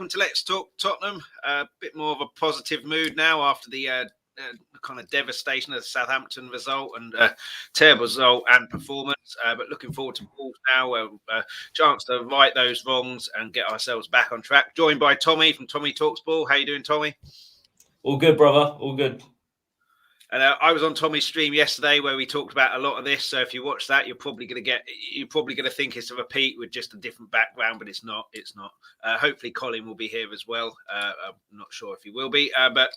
welcome to Let's Talk Tottenham. A bit more of a positive mood now after the kind of devastation of the Southampton result and terrible result and performance. But looking forward to Wolves now, a chance to right those wrongs and get ourselves back on track. Joined by Tommy from Tommy Talks Ball. How you doing, Tommy? All good, brother. All good. And I was on Tommy's stream yesterday where we talked about a lot of this. So if you watch that, you're probably going to think it's a repeat with just a different background, but it's not. It's not. Hopefully, Colin will be here as well. I'm not sure if he will be, but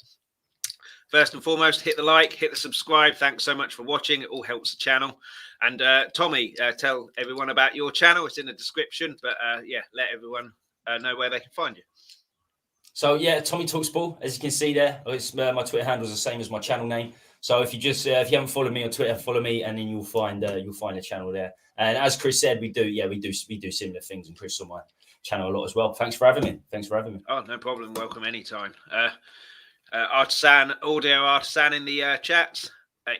first and foremost, hit the like, hit the subscribe. Thanks so much for watching. It all helps the channel. And Tommy, tell everyone about your channel. It's in the description, but let everyone know where they can find you. So yeah, Tommy Talks Ball, as you can see there, it's, my Twitter handle is the same as my channel name. So if you just if you haven't followed me on Twitter, follow me, and then you'll find the channel there. And as Chris said, we do similar things, and Chris on my channel a lot as well. Thanks for having me. Oh, no problem. Welcome anytime. Artisan, audio artisan in the chats.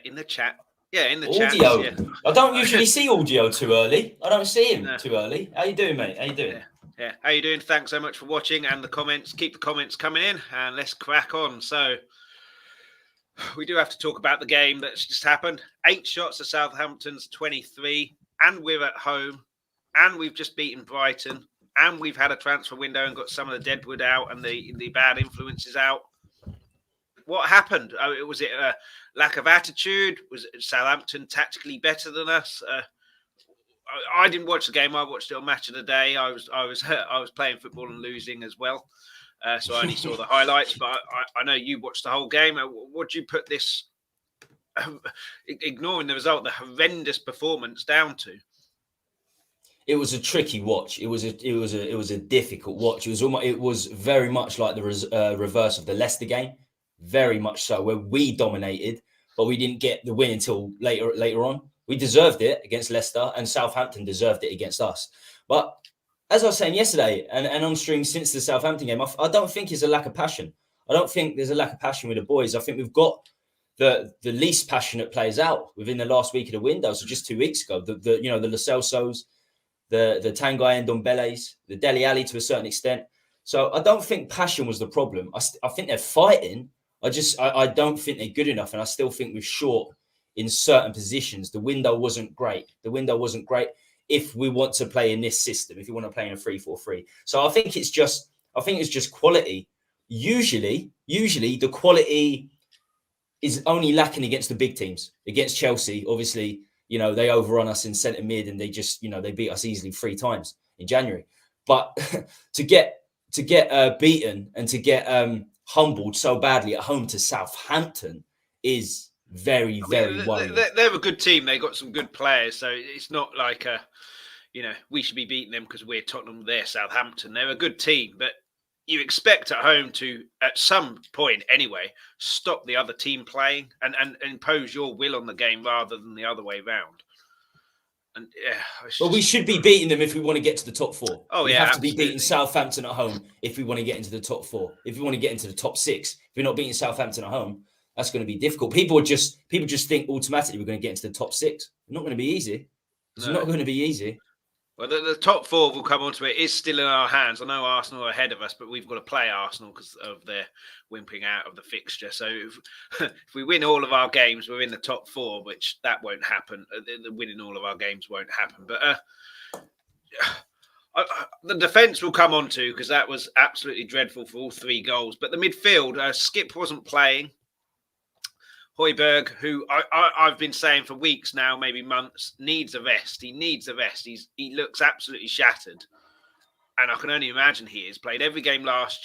In the chat. Yeah, in the chat. Yeah. I don't usually see audio too early. I don't see him too early. How you doing, mate? How you doing? Yeah. How you doing? Thanks so much for watching and the comments. Keep the comments coming in and let's crack on. So we do have to talk about the game that's just happened. 8 shots to Southampton's 23, and we're at home, and we've just beaten Brighton, and we've had a transfer window and got some of the deadwood out and the bad influences out. What happened? Was it a lack of attitude? Was Southampton tactically better than us? I didn't watch the game. I watched it on Match of the Day. I was playing football and losing as well, so I only saw the highlights. But I know you watched the whole game. What do you put this, ignoring the result, the horrendous performance down to? It was a tricky watch. It was a difficult watch. It was very much like the reverse of the Leicester game, very much so, where we dominated, but we didn't get the win until later on. We deserved it against Leicester, and Southampton deserved it against us. But as I was saying yesterday, and on stream since the Southampton game, I don't think it's a lack of passion. I don't think there's a lack of passion with the boys. I think we've got the least passionate players out within the last week of the window. So just 2 weeks ago, the Lo Celsos, the Tanguy and Ndombeles, the Dele Alli to a certain extent. So I don't think passion was the problem. I think they're fighting. I don't think they're good enough, and I still think we're short in certain positions. The window wasn't great. If we want to play in this system, if you want to play in a 3-4-3. So I think it's just quality. Usually the quality is only lacking against the big teams. Against Chelsea, obviously, they overrun us in centre mid, and they just, they beat us easily 3 times in January. But to get beaten and to get humbled so badly at home to Southampton is very worrying. They're a good team. They got some good players, so it's not like we should be beating them because we're Tottenham. They're Southampton. They're a good team, but you expect at home to, at some point anyway, stop the other team playing and impose your will on the game rather than the other way round. And well, we should be beating them if we want to get to the top 4. We have absolutely. to be beating Southampton at home if we want to get into the top 4. If we want to get into the top 6, if we're not beating Southampton at home, that's going to be difficult. People just think automatically we're going to get into the top 6. It's not going to be easy. It's not going to be easy. Well, the top 4 will come onto it. It's still in our hands. I know Arsenal are ahead of us, but we've got to play Arsenal because of their wimping out of the fixture. So if we win all of our games, we're in the top 4, which that won't happen. Winning all of our games won't happen. But the defence will come onto, because that was absolutely dreadful for all 3 goals. But the midfield, Skipp wasn't playing. Højbjerg, who I've been saying for weeks now, maybe months, needs a rest. He needs a rest. He looks absolutely shattered. And I can only imagine he is. Played every game last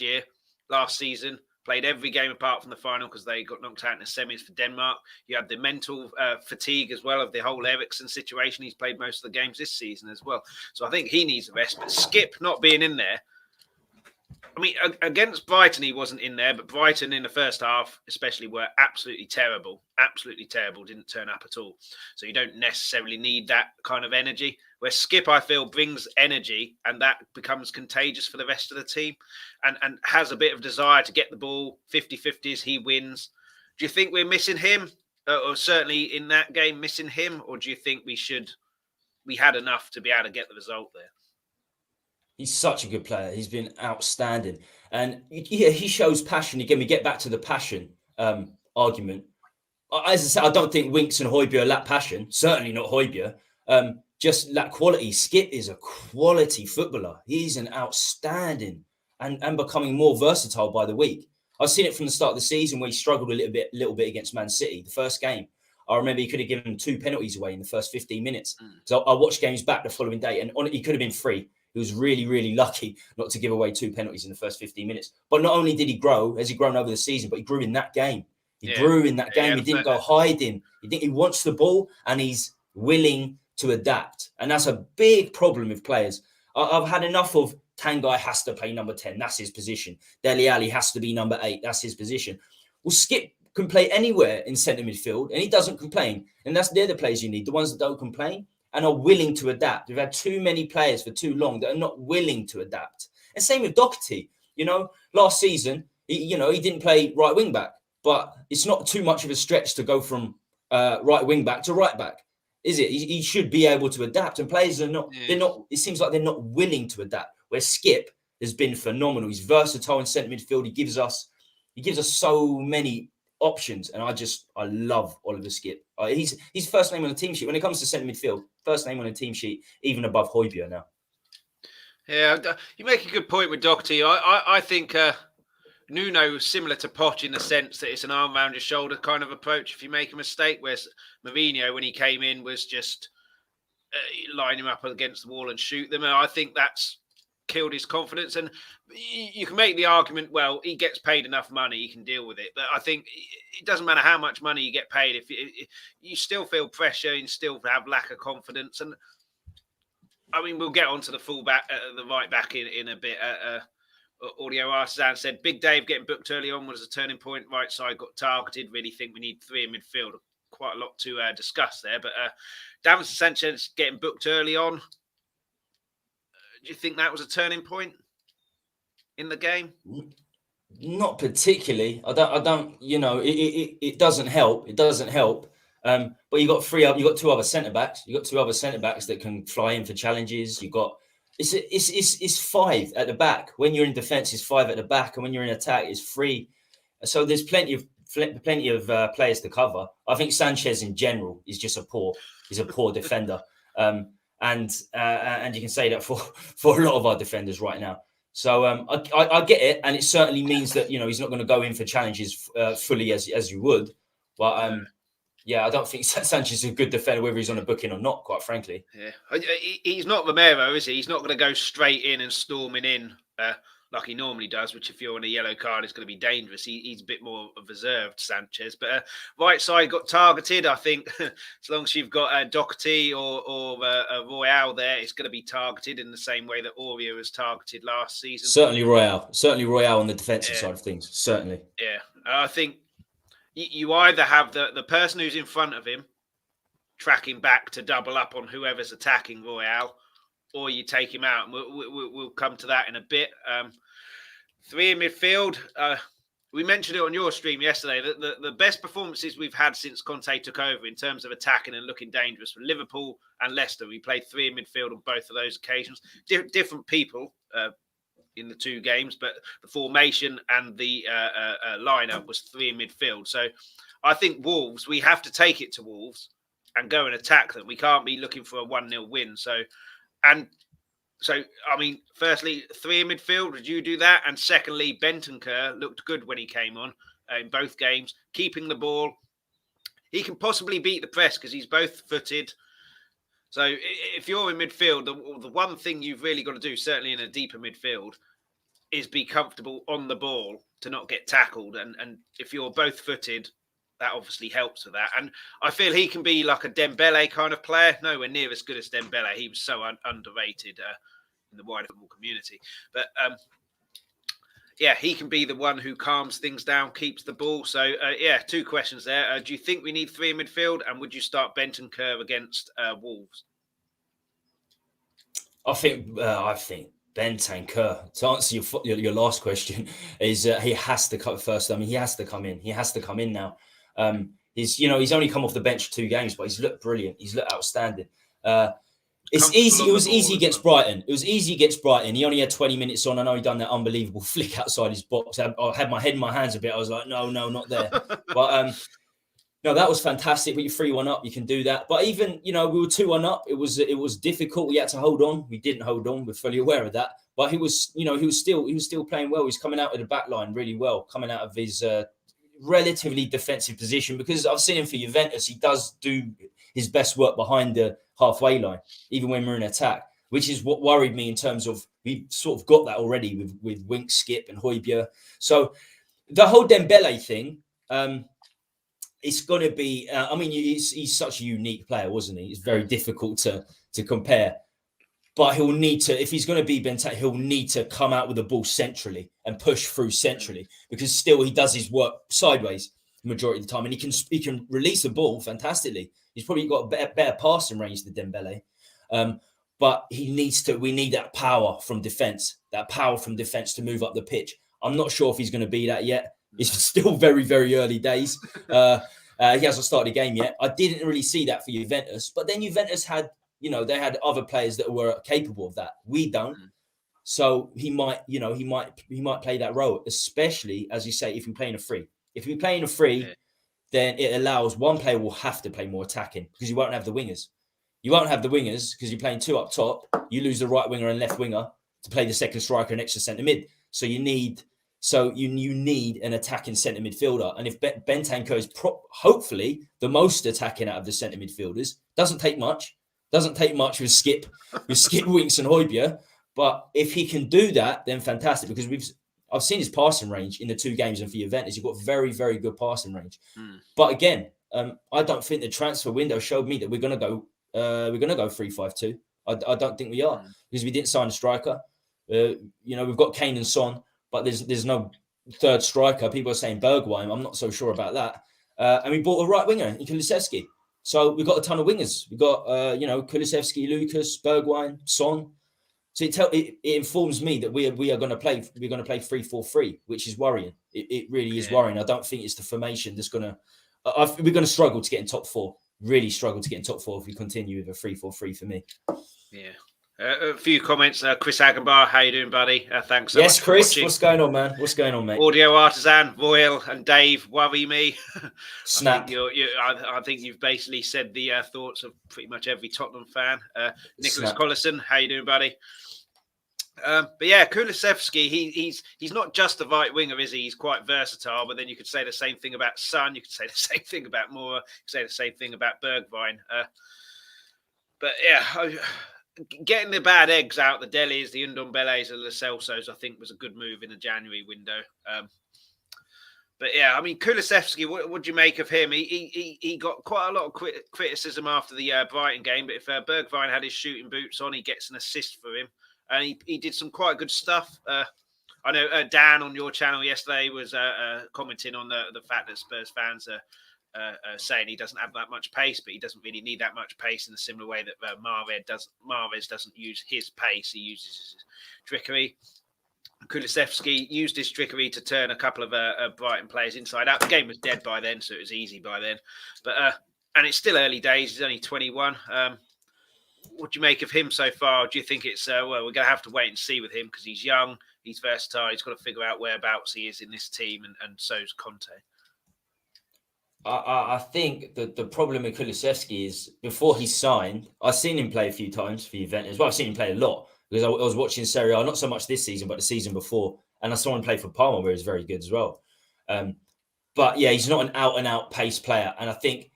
season, played every game apart from the final because they got knocked out in the semis for Denmark. You had the mental fatigue as well of the whole Emerson situation. He's played most of the games this season as well. So I think he needs a rest. But Skipp not being in there, I mean, against Brighton, he wasn't in there, but Brighton in the first half, especially, were absolutely terrible. Absolutely terrible. Didn't turn up at all. So you don't necessarily need that kind of energy. Where Skipp, I feel, brings energy, and that becomes contagious for the rest of the team, and has a bit of desire to get the ball. 50-50s, he wins. Do you think we're missing him, or certainly in that game missing him, or do you think we had enough to be able to get the result there? He's such a good player. He's been outstanding. And yeah, he shows passion. Again, we get back to the passion argument. As I said, I don't think Winks and Højbjerg lack passion. Certainly not Højbjerg. Just lack quality. Skipp is a quality footballer. He's an outstanding and becoming more versatile by the week. I've seen it from the start of the season where he struggled a little bit against Man City. The first game, I remember he could have given 2 penalties away in the first 15 minutes. So I watched games back the following day, and he could have been 3. He was really, really lucky not to give away 2 penalties in the first 15 minutes. But not only did he grow, has he grown over the season, but he grew in that game. He grew in that game. He didn't go hiding. He wants the ball, and he's willing to adapt. And that's a big problem with players. I've had enough of Tanguy has to play number 10. That's his position. Dele Alli has to be number 8. That's his position. Well, Skipp can play anywhere in centre midfield, and he doesn't complain. And they're the players you need, the ones that don't complain and are willing to adapt. We've had too many players for too long that are not willing to adapt. And same with Doherty. Last season, he didn't play right wing back, but it's not too much of a stretch to go from right wing back to right back, is it? He should be able to adapt. And players are not. They're not. It seems like they're not willing to adapt. Where Skipp has been phenomenal. He's versatile in centre midfield. He gives us so many options, and I love Oliver Skipp. He's first name on the team sheet when it comes to centre midfield. First name on the team sheet, even above Højbjerg now. Yeah, you make a good point with Doherty. I think Nuno is similar to Poch in the sense that it's an arm around your shoulder kind of approach if you make a mistake, whereas Mourinho, when he came in, was just line him up against the wall and shoot them. And I think that's killed his confidence. And you can make the argument, well, he gets paid enough money, he can deal with it. But I think it doesn't matter how much money you get paid. If you still feel pressure and still have lack of confidence. And I mean, we'll get onto the fullback, the right back in a bit. Audio Artisan said, Big Dave getting booked early on was a turning point. Right side got targeted. Really think we need 3 in midfield. Quite a lot to discuss there. But Davinson Sanchez getting booked early on. Do you think that was a turning point in the game? Not particularly. I don't. It doesn't help. It doesn't help. But you got 2 other centre backs. You got 2 other centre backs that can fly in for challenges. You got it's 5 at the back. When you're in defence, it's 5 at the back, and when you're in attack, it's 3. So there's plenty of players to cover. I think Sanchez in general is just a poor defender. And you can say that for a lot of our defenders right now. So I get it, and it certainly means that he's not going to go in for challenges fully as you would. But I don't think Sanchez is a good defender, whether he's on a booking or not. Quite frankly, he's not Romero, is he? He's not going to go straight in and storming in like he normally does. Which, if you're on a yellow card, is going to be dangerous. He's a bit more reserved, Sanchez. But right side got targeted. I think as long as you've got Doherty or Royale there, it's going to be targeted in the same way that Aurier was targeted last season. Certainly Royale on the defensive side of things. Certainly, I think you either have the person who's in front of him tracking back to double up on whoever's attacking Royale, or you take him out. And we'll come to that in a bit. 3 in midfield. We mentioned it on your stream yesterday. The best performances we've had since Conte took over in terms of attacking and looking dangerous were Liverpool and Leicester. We played 3 in midfield on both of those occasions. Different people in the 2 games, but the formation and the lineup was 3 in midfield. So I think Wolves, we have to take it to Wolves and go and attack them. We can't be looking for a 1-0 win. So, I mean, firstly, 3 in midfield, would you do that? And secondly, Bentancur looked good when he came on in both games, keeping the ball. He can possibly beat the press because he's both footed. So if you're in midfield, the one thing you've really got to do, certainly in a deeper midfield, is be comfortable on the ball to not get tackled. And if you're both footed, that obviously helps with that. And I feel he can be like a Dembele kind of player, nowhere near as good as Dembele. He was so underrated in the wider football community. But he can be the one who calms things down, keeps the ball. So 2 questions there. Do you think we need 3 in midfield, and would you start Bentancur against Wolves? I think Bentancur, to answer your last question, is he has to come first. I mean, he has to come in. He has to come in now. He's only come off the bench for 2 games, but he's looked brilliant. He's looked outstanding. It's easy. It was easy against well. Brighton. It was easy against Brighton. He only had 20 minutes on. I know he done that unbelievable flick outside his box. I had my head in my hands a bit. I was like, no, not there. But no, that was fantastic. But you're 3-1 up, you can do that. But even, we were 2-1 up. It was difficult. We had to hold on. We didn't hold on. We're fully aware of that. But he was still playing well. He's coming out of the back line really well, coming out of his relatively defensive position, because I've seen him for Juventus. He does do his best work behind the halfway line, even when we're in attack, which is what worried me in terms of we've sort of got that already with Winks, Skipp and Højbjerg. So the whole Dembele thing, it's going to be, he's such a unique player, wasn't he? It's very difficult to compare. But he'll need to, if he's going to be Benteke, he'll need to come out with the ball centrally and push through centrally, because still he does his work sideways the majority of the time, and he can release the ball fantastically. He's probably got a better passing range than Dembele, but we need that power from defence, to move up the pitch. I'm not sure if he's going to be that yet. It's still very, very early days. He hasn't started a game yet. I didn't really see that for Juventus, but then Juventus had, they had other players that were capable of that. We don't. So he might play that role, especially, as you say, if we play in a free. If we play in a free, then it allows one player will have to play more attacking, because you won't have the wingers. You won't have the wingers because you're playing two up top. You lose the right winger and left winger to play the second striker and extra centre mid. So you need an attacking centre midfielder. And if Bentancur is hopefully the most attacking out of the centre midfielders, doesn't take much with Skipp, Winks and Højbjerg. But if he can do that, then fantastic, because I've seen his passing range in the two games, and for Juventus, you've got very, very good passing range. But again, I don't think the transfer window showed me that we're going to go 3-5-2. I don't think we are, because we didn't sign a striker. We've got Kane and Son, but there's no third striker. People are saying Bergwijn. I'm not so sure about that. And we bought a right winger in Kulusevski. So we've got a ton of wingers. We've got Kulusevski, Lucas, Bergwijn, Son. So it informs me that we are going to play. We're going to play 3-4-3, which is worrying. It really is worrying. I don't think it's the formation that's going to. We're going to struggle to get in top four. Really struggle to get in top four if we continue with a 3-4-3 for me. Yeah. A few comments. Chris Agenbar, how you doing, buddy? Thanks so much. Yes, Chris. What's going on, man? What's going on, mate? Audio Artisan, Royal, and Dave worry me. Snap. I think you've basically said the thoughts of pretty much every Tottenham fan. Nicholas Collison, how you doing, buddy? But yeah, Kulusevski, he's not just a right winger, is he? He's quite versatile. But then you could say the same thing about Son. You could say the same thing about Moura. You could say the same thing about Bergwijn. But yeah, getting the bad eggs out, the Delis, the Ndombeles, and the Celsos, I think was a good move in the January window. But yeah, I mean, Kulusevski, what do you make of him? He got quite a lot of criticism after the Brighton game. But if Bergwijn had his shooting boots on, he gets an assist for him. And he did some quite good stuff. I know Dan on your channel yesterday was commenting on the fact that Spurs fans are saying he doesn't have that much pace, but he doesn't really need that much pace in a similar way that Mahrez doesn't use his pace. He uses his trickery. Kulusevski used his trickery to turn a couple of Brighton players inside out. The game was dead by then, so it was easy by then. But and it's still early days. He's only 21. What do you make of him so far? Do you think it's, we're going to have to wait and see with him because he's young, he's versatile, he's got to figure out whereabouts he is in this team, and so's Conte? I think that the problem with Kulusevski is before he signed, I've seen him play a few times for Juventus. Well, I've seen him play a lot because I was watching Serie A, not so much this season, but the season before. And I saw him play for Parma, where he's very good as well. But yeah, he's not an out-and-out pace player. And I think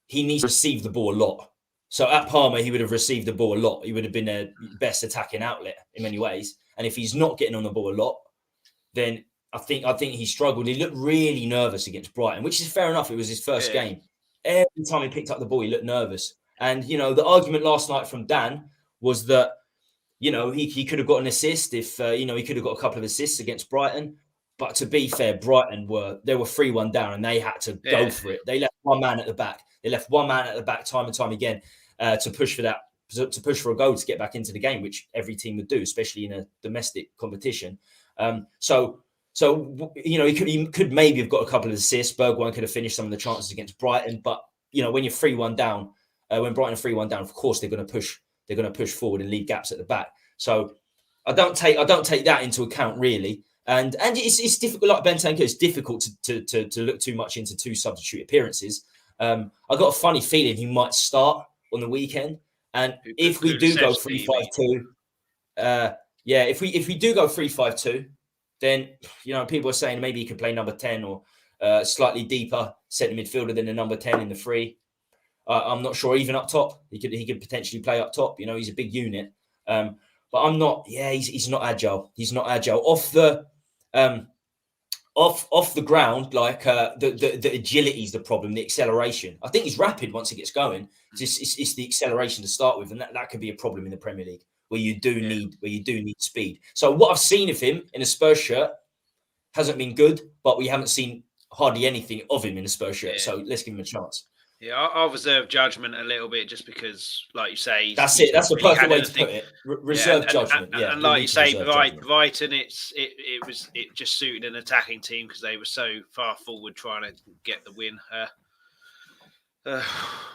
he needs to receive the ball a lot. So at Parma, he would have received the ball a lot. He would have been their best attacking outlet in many ways. And if he's not getting on the ball a lot, then I think he struggled. He looked really nervous against Brighton, which is fair enough. It was his first game. Every time he picked up the ball, he looked nervous. And, the argument last night from Dan was that, he could have got an assist if, he could have got a couple of assists against Brighton. But to be fair, Brighton were 3-1 down and they had to go for it. They left one man at the back. Time and time again to push for that, to push for a goal to get back into the game, which every team would do, especially in a domestic competition. So he could maybe have got a couple of assists. Bergwijn could have finished some of the chances against Brighton, but when you're 3-1 down, when Brighton are 3-1 down, of course they're going to push. They're going to push forward and leave gaps at the back. So I don't take that into account really. And it's difficult, like Ben Tanker, it's difficult to look too much into 2 substitute appearances. I got a funny feeling he might start on the weekend. And if we do go 3-5-2, if we do go 3-5-2, then people are saying maybe he could play number 10 or slightly deeper centre midfielder than the number 10 in the 3. I'm not sure. Even up top, he could potentially play up top. He's a big unit. But I'm not. Yeah, he's not agile. He's not agile off the ground. Like the agility is the problem. The acceleration. I think he's rapid once he gets going. It's the acceleration to start with, and that could be a problem in the Premier League where you do need speed. So what I've seen of him in a Spurs shirt hasn't been good, but we haven't seen hardly anything of him in a Spurs shirt. Yeah. So let's give him a chance. Yeah, I'll reserve judgment a little bit just because, like you say, that's it. That's the perfect way to put it. Reserve judgment. And like you say, Brighton, it just suited an attacking team because they were so far forward trying to get the win.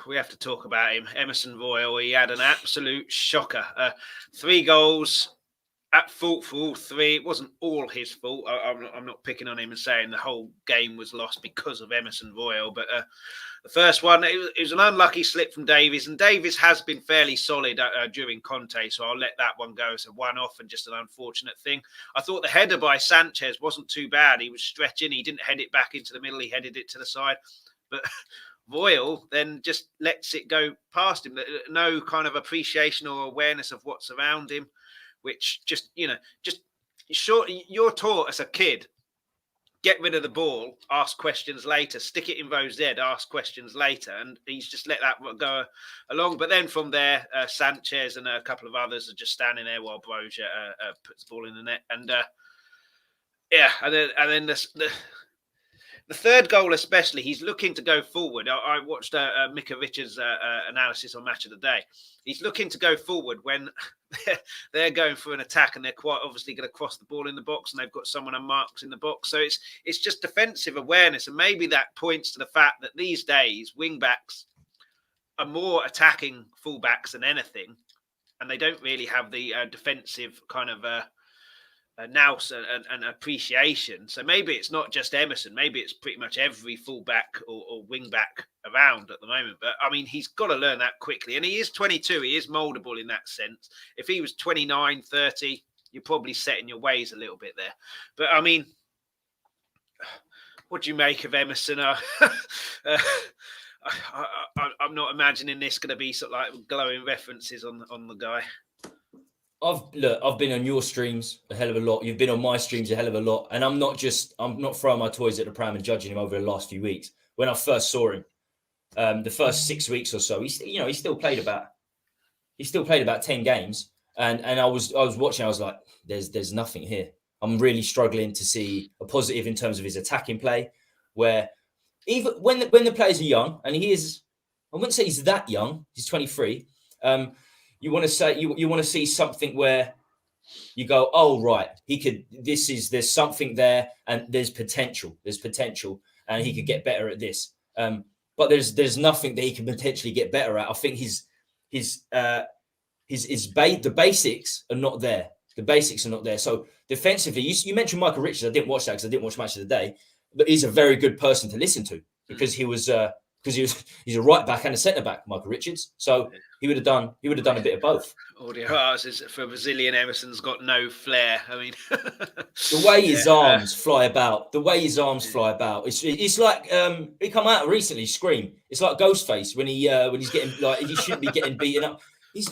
We have to talk about him, Emerson Royal. He had an absolute shocker. 3 goals. At fault for all 3. It wasn't all his fault. I'm not picking on him and saying the whole game was lost because of Emerson Royal, but the first one, it was an unlucky slip from Davies, and Davies has been fairly solid during Conte, so I'll let that one go as a one-off and just an unfortunate thing. I thought the header by Sanchez wasn't too bad. He was stretching. He didn't head it back into the middle. He headed it to the side. But Royal then just lets it go past him. No kind of appreciation or awareness of what's around him, which you're taught as a kid, get rid of the ball, ask questions later, stick it in Rowe's head, ask questions later. And he's just let that go along. But then from there, Sanchez and a couple of others are just standing there while Brozier puts the ball in the net. And then the third goal especially, he's looking to go forward. I watched Mika Richards' analysis on Match of the Day. He's looking to go forward when they're going for an attack and they're quite obviously going to cross the ball in the box and they've got someone unmarked in the box. So it's just defensive awareness. And maybe that points to the fact that these days wing-backs are more attacking full-backs than anything. And they don't really have the defensive kind of nous and appreciation. So maybe it's not just Emerson. Maybe it's pretty much every fullback or wing back around at the moment. But I mean, he's got to learn that quickly. And he is 22. He is moldable in that sense. If he was 29, 30, you're probably set in your ways a little bit there. But I mean, what do you make of Emerson? I'm not imagining this going to be sort of like glowing references on the guy. I've been on your streams a hell of a lot. You've been on my streams a hell of a lot. And I'm not throwing my toys at the pram and judging him over the last few weeks. When I first saw him, the first 6 weeks or so, he still played about 10 games. And I was watching, I was like, there's nothing here. I'm really struggling to see a positive in terms of his attacking play, where even when the players are young, and he is, I wouldn't say he's that young, he's 23. You want to say you want to see something where you go, oh right, there's something there, and there's potential, and he could get better at this. But there's nothing that he can potentially get better at. I think the basics are not there. The basics are not there. So defensively, you mentioned Michael Richards. I didn't watch that because I didn't watch Match of the Day, but he's a very good person to listen to because he's a right back and a centre back, Michael Richards. So he would have done a bit of both. Audio is for Brazilian. Emerson's got no flair. I mean, the way his arms fly about, it's like he come out recently. Scream! It's like Ghostface when he's getting he shouldn't be getting beaten up. He's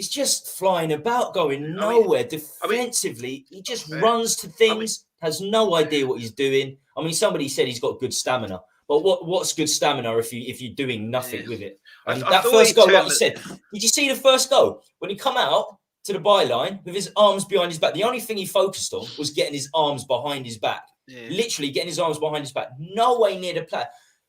just flying about, going nowhere. Defensively, he just runs to things, has no idea what he's doing. I mean, somebody said he's got good stamina. But what's good stamina if you're doing nothing with it? And that first goal, like you said, did you see the first goal? When he come out to the byline with his arms behind his back, the only thing he focused on was getting his arms behind his back. Yeah. Literally getting his arms behind his back. No way near the play.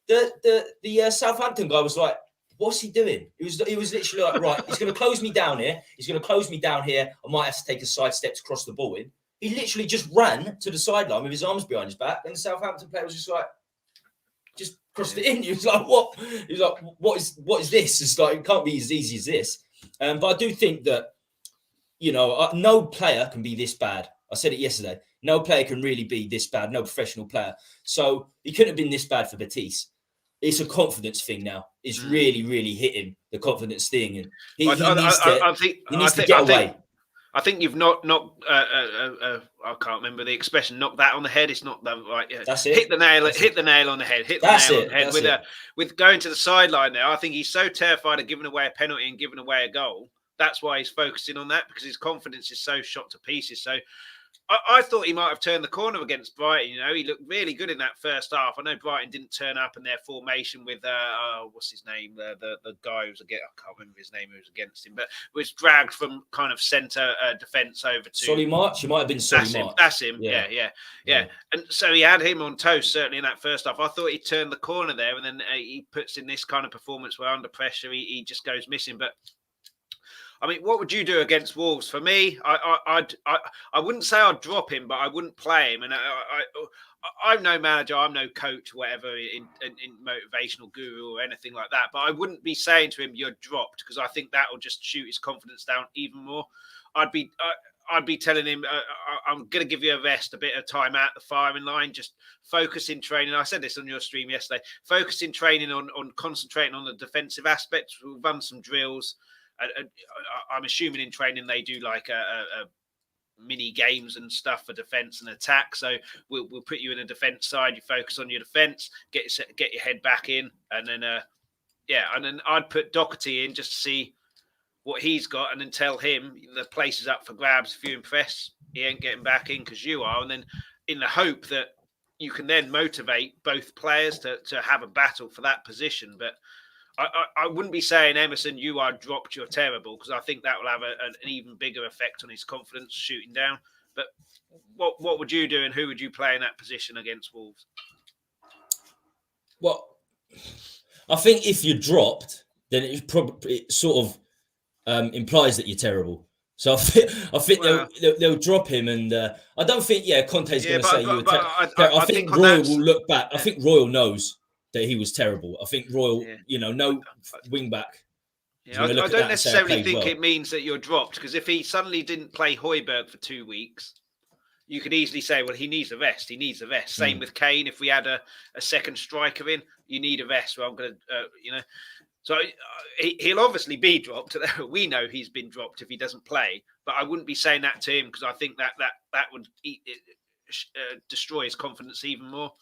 The Southampton guy was like, what's he doing? He was literally like, right, he's going to close me down here. He's going to close me down here. I might have to take a side step to cross the ball in. He literally just ran to the sideline with his arms behind his back. And the Southampton player was just like, just crossed it in. He was like, what? He was like, what is this? It's like, it can't be as easy as this. But I do think that, no player can be this bad. I said it yesterday. No player can really be this bad. No professional player. So he couldn't have been this bad for Batiste. It's a confidence thing now. It's really, really hit him, the confidence thing. And he needs to get away. I think you've not I can't remember the expression. Knock that on the head. It's not the right. That's it. Hit the nail on the head. With going to the sideline now. I think he's so terrified of giving away a penalty and giving away a goal. That's why he's focusing on that, because his confidence is so shot to pieces. So I thought he might have turned the corner against Brighton. He looked really good in that first half. I know Brighton didn't turn up in their formation with what's his name, the guy who was against. I can't remember his name, who was against him, but was dragged from kind of centre defence over to Solly March. He might have been Solly March. That's him. Yeah. And so he had him on toast certainly in that first half. I thought he turned the corner there, and then he puts in this kind of performance where under pressure he just goes missing. But I mean, what would you do against Wolves? For me, I wouldn't say I'd drop him, but I wouldn't play him. And I'm no manager, I'm no coach, whatever, in motivational guru or anything like that. But I wouldn't be saying to him, "You're dropped," because I think that will just shoot his confidence down even more. I'd be telling him, "I'm going to give you a rest, a bit of time at the firing line. Just focus in training." I said this on your stream yesterday. Focus in training on concentrating on the defensive aspects. We'll run some drills. I'm assuming in training they do like a mini games and stuff for defense and attack. So we'll put you in a defense side. You focus on your defense, get your head back in, and then and then I'd put Doherty in just to see what he's got, and then tell him the place is up for grabs. If you impress, he ain't getting back in because you are, and then in the hope that you can then motivate both players to have a battle for that position. But I wouldn't be saying, Emerson, you are dropped, you're terrible, because I think that will have an even bigger effect on his confidence shooting down. But what would you do, and who would you play in that position against Wolves? Well, I think if you're dropped, then it sort of implies that you're terrible. So I think they'll drop him, and I don't think Conte's going to say you were terrible. I think Royal will look back. I think Royal knows that he was terrible. I think Royal, no wing back. Yeah, I don't necessarily think it means that you're dropped, because if he suddenly didn't play Højbjerg for 2 weeks, you could easily say, well, he needs a rest. He needs a rest. Same with Kane. If we had a second striker in, you need a rest. Well, I'm going to, So he'll obviously be dropped. We know he's been dropped if he doesn't play. But I wouldn't be saying that to him, because I think that would destroy his confidence even more.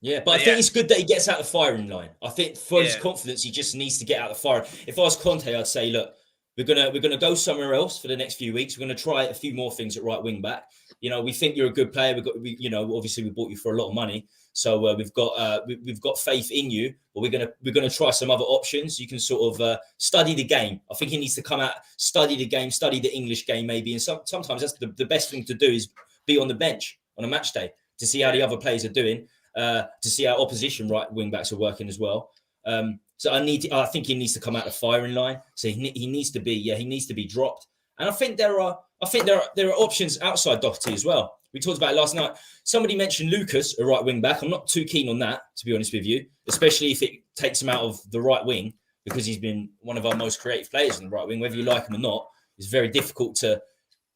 Yeah, but I think it's good that he gets out the firing line. I think for his confidence, he just needs to get out the firing. If I was Conte, I'd say, look, we're gonna go somewhere else for the next few weeks. We're gonna try a few more things at right wing back. We think you're a good player. Obviously we bought you for a lot of money, so we've got faith in you. But we're gonna try some other options. You can sort of study the game. I think he needs to come out, study the game, study the English game maybe. And sometimes that's the best thing to do is be on the bench on a match day to see how the other players are doing. To see how opposition right wing backs are working as well. So I think he needs to come out the firing line. So he needs to be dropped. And I think there are options outside Doherty as well. We talked about it last night. Somebody mentioned Lucas, a right wing back. I'm not too keen on that, to be honest with you, especially if it takes him out of the right wing, because he's been one of our most creative players in the right wing, whether you like him or not. It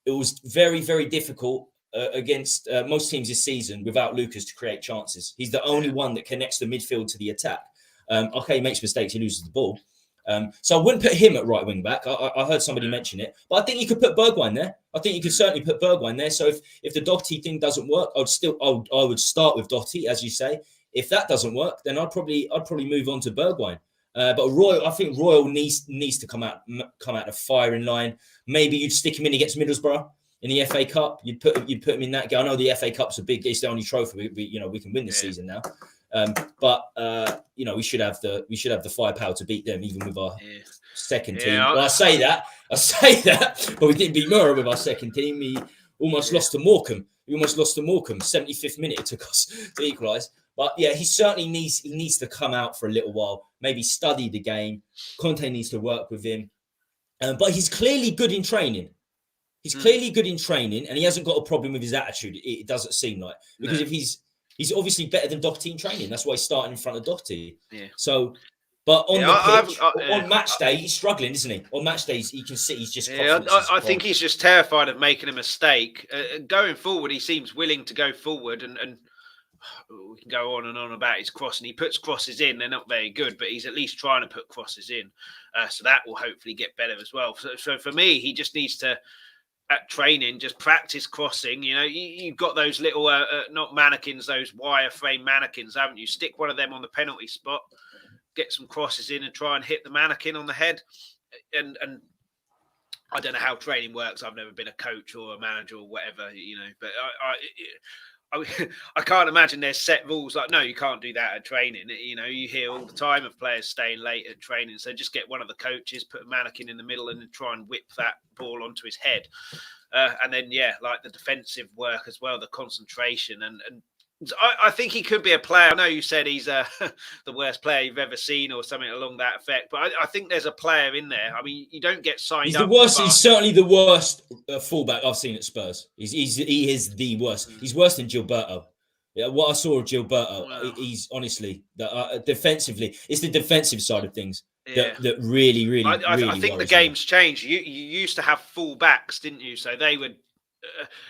was very, very difficult against most teams this season without Lucas to create chances. He's the only one that connects the midfield to the attack. He makes mistakes, he loses the ball. So I wouldn't put him at right wing back. I heard somebody mention it, but I think you could put Bergwijn there. I think you could certainly put Bergwijn there. So if the Doherty thing doesn't work, I would start with Doherty, as you say. If that doesn't work, then I'd probably move on to Bergwijn. But I think Royal needs to come out the firing line. Maybe you'd stick him in against Middlesbrough in the FA Cup. You'd put him in that game. I know the FA Cup's a big. It's the only trophy we can win this season now. But we should have the firepower to beat them, even with our second team. Well, I say that, but we didn't beat Moura with our second team. We almost lost to Morecambe. 75th minute it took us to equalise. But he certainly needs to come out for a little while, maybe study the game. Conte needs to work with him, but he's clearly good in training. He's clearly good in training, and he hasn't got a problem with his attitude. It doesn't seem like, because if he's He's obviously better than Doherty in training. That's why he's starting in front of Doherty. Yeah. So, but on Yeah, the pitch, on match day, he's struggling, isn't he? On match days, you can see he's just confidence. I think he's just terrified of making a mistake. Going forward, he seems willing to go forward, and we can go on and on about his cross, and he puts crosses in. They're not very good, but he's at least trying to put crosses in. So that will hopefully get better as well. So for me, he just needs to, at training, just practice crossing. You know, you've got those little, not mannequins, those wireframe mannequins, haven't you? Stick one of them on the penalty spot, get some crosses in and try and hit the mannequin on the head. And I don't know how training works. I've never been a coach or a manager or whatever, you know, but I can't imagine there's set rules like, no, you can't do that at training. You know, you hear all the time of players staying late at training. So just get one of the coaches, put a mannequin in the middle and then try and whip that ball onto his head. And then, like the defensive work as well, the concentration. And I think he could be a player. I know you said he's the worst player you've ever seen or something along that effect, but I think there's a player in there. I mean, you don't get signed he's up. The worst. He's certainly the worst fullback I've seen at Spurs. He is the worst. He's worse than Gilberto. Yeah, what I saw of Gilberto, he's honestly defensively. It's the defensive side of things that really. I think the game's changed. You used to have full backs, didn't you? So they would.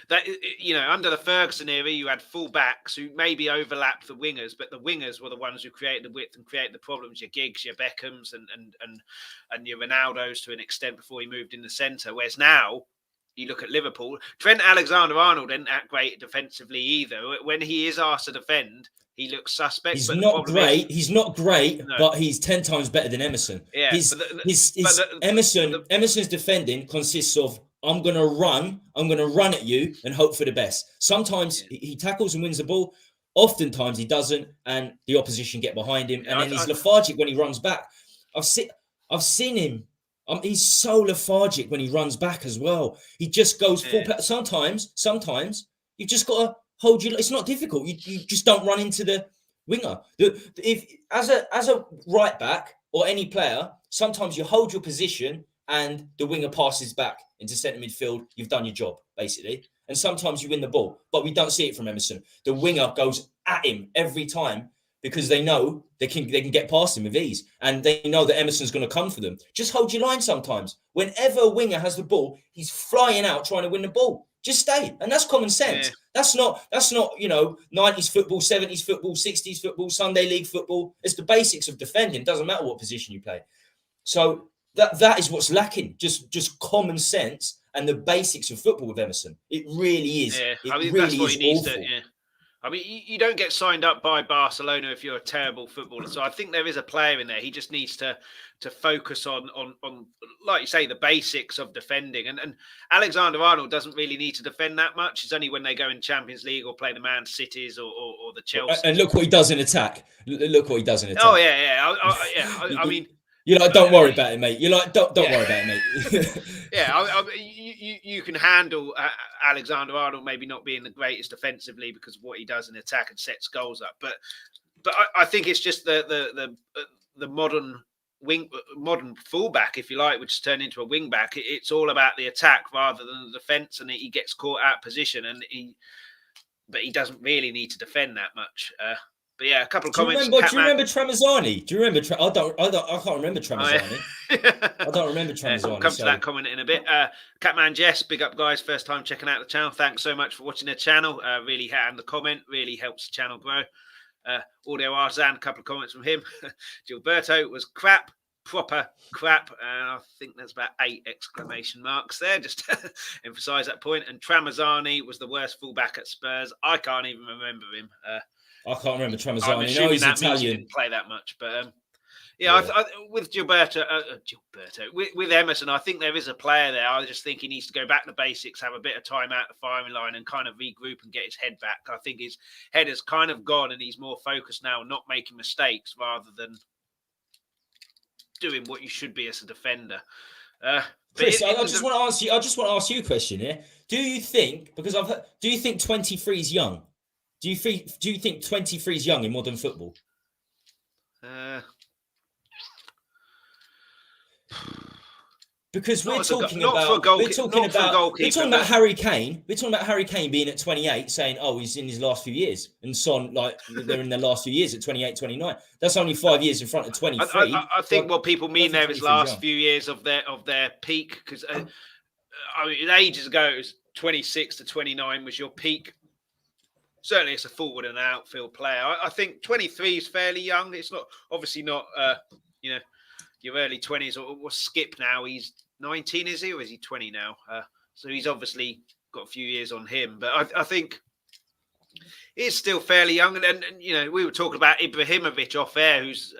Under the Ferguson era, you had full backs who maybe overlapped the wingers, but the wingers were the ones who created the width and created the problems. Your Giggs, your Beckhams, and your Ronaldos to an extent before he moved in the centre. Whereas now, you look at Liverpool, Trent Alexander-Arnold isn't that great defensively either. When he is asked to defend, he looks suspect. He's not great, no. But he's 10 times better than Emerson. Yeah, Emerson's defending consists of, I'm going to run at you and hope for the best. Sometimes he tackles and wins the ball. Oftentimes he doesn't, and the opposition get behind him. And then he's lethargic when he runs back. I've seen him. He's so lethargic when he runs back as well. He just goes full. Sometimes you've just got to hold you. It's not difficult. You just don't run into the winger. If as a right back or any player, sometimes you hold your position and the winger passes back into centre midfield. You've done your job, basically. And sometimes you win the ball, but we don't see it from Emerson. The winger goes at him every time because they know they can get past him with ease, and they know that Emerson's going to come for them. Just hold your line sometimes. Whenever a winger has the ball, he's flying out trying to win the ball. Just stay, and that's common sense. Yeah. That's not 90s football, 70s football, 60s football, Sunday league football. It's the basics of defending. Doesn't matter what position you play. So that is what's lacking. Just common sense and the basics of football with Emerson. It really is. Yeah, that's what he needs to. Yeah. I mean, you don't get signed up by Barcelona if you're a terrible footballer. So I think there is a player in there. He just needs to focus on like you say, the basics of defending. And Alexander-Arnold doesn't really need to defend that much. It's only when they go in Champions League or play the Man Cities or the Chelsea. And look what he does in attack. Look what he does in attack. Oh yeah. I mean. You're like, don't worry about it, mate. You're like, don't worry about it, mate. Yeah, you can handle Alexander-Arnold maybe not being the greatest defensively because of what he does in attack and sets goals up. But I think it's just the modern fullback, if you like, which has turned into a wing back. It's all about the attack rather than the defence, and he gets caught out of position, but he doesn't really need to defend that much. But yeah, a couple of comments. Do you remember Tramezzani? Do you remember? I can't remember Tramezzani. I don't remember Tramezzani. We'll come to that comment in a bit. Catman Jess, big up guys. First time checking out the channel. Thanks so much for watching the channel. And the comment really helps the channel grow. Audio Arzan, a couple of comments from him. Gilberto was crap, proper crap. And I think there's about 8 exclamation marks there, just to emphasise that point. And Tramezzani was the worst fullback at Spurs. I can't even remember him. I can't remember Tramezzani. No, he's Italian. He didn't play that much, but with Gilberto, with Emerson, I think there is a player there. I just think he needs to go back to basics, have a bit of time out the firing line, and kind of regroup and get his head back. I think his head has kind of gone, and he's more focused now on not making mistakes rather than doing what you should be as a defender. Chris, I just want to ask you a question here. Do you think 23 is young? Do you think 23 is young in modern football? Because Not for a goalkeeper. Harry Kane. We're talking about Harry Kane being at 28, saying, "Oh, he's in his last few years," and Son, like they're in their last few years at 28, 29. That's only 5 years in front of 23. I think what people mean there is last young. few years of their peak, because I mean, ages ago it was 26 to 29 was your peak. Certainly, it's a forward and an outfield player. I think 23 is fairly young. It's not obviously not your early 20s or Skipp now. He's 19, is he, or is he 20 now? So he's obviously got a few years on him. But I think he's still fairly young. And we were talking about Ibrahimovic off air, who's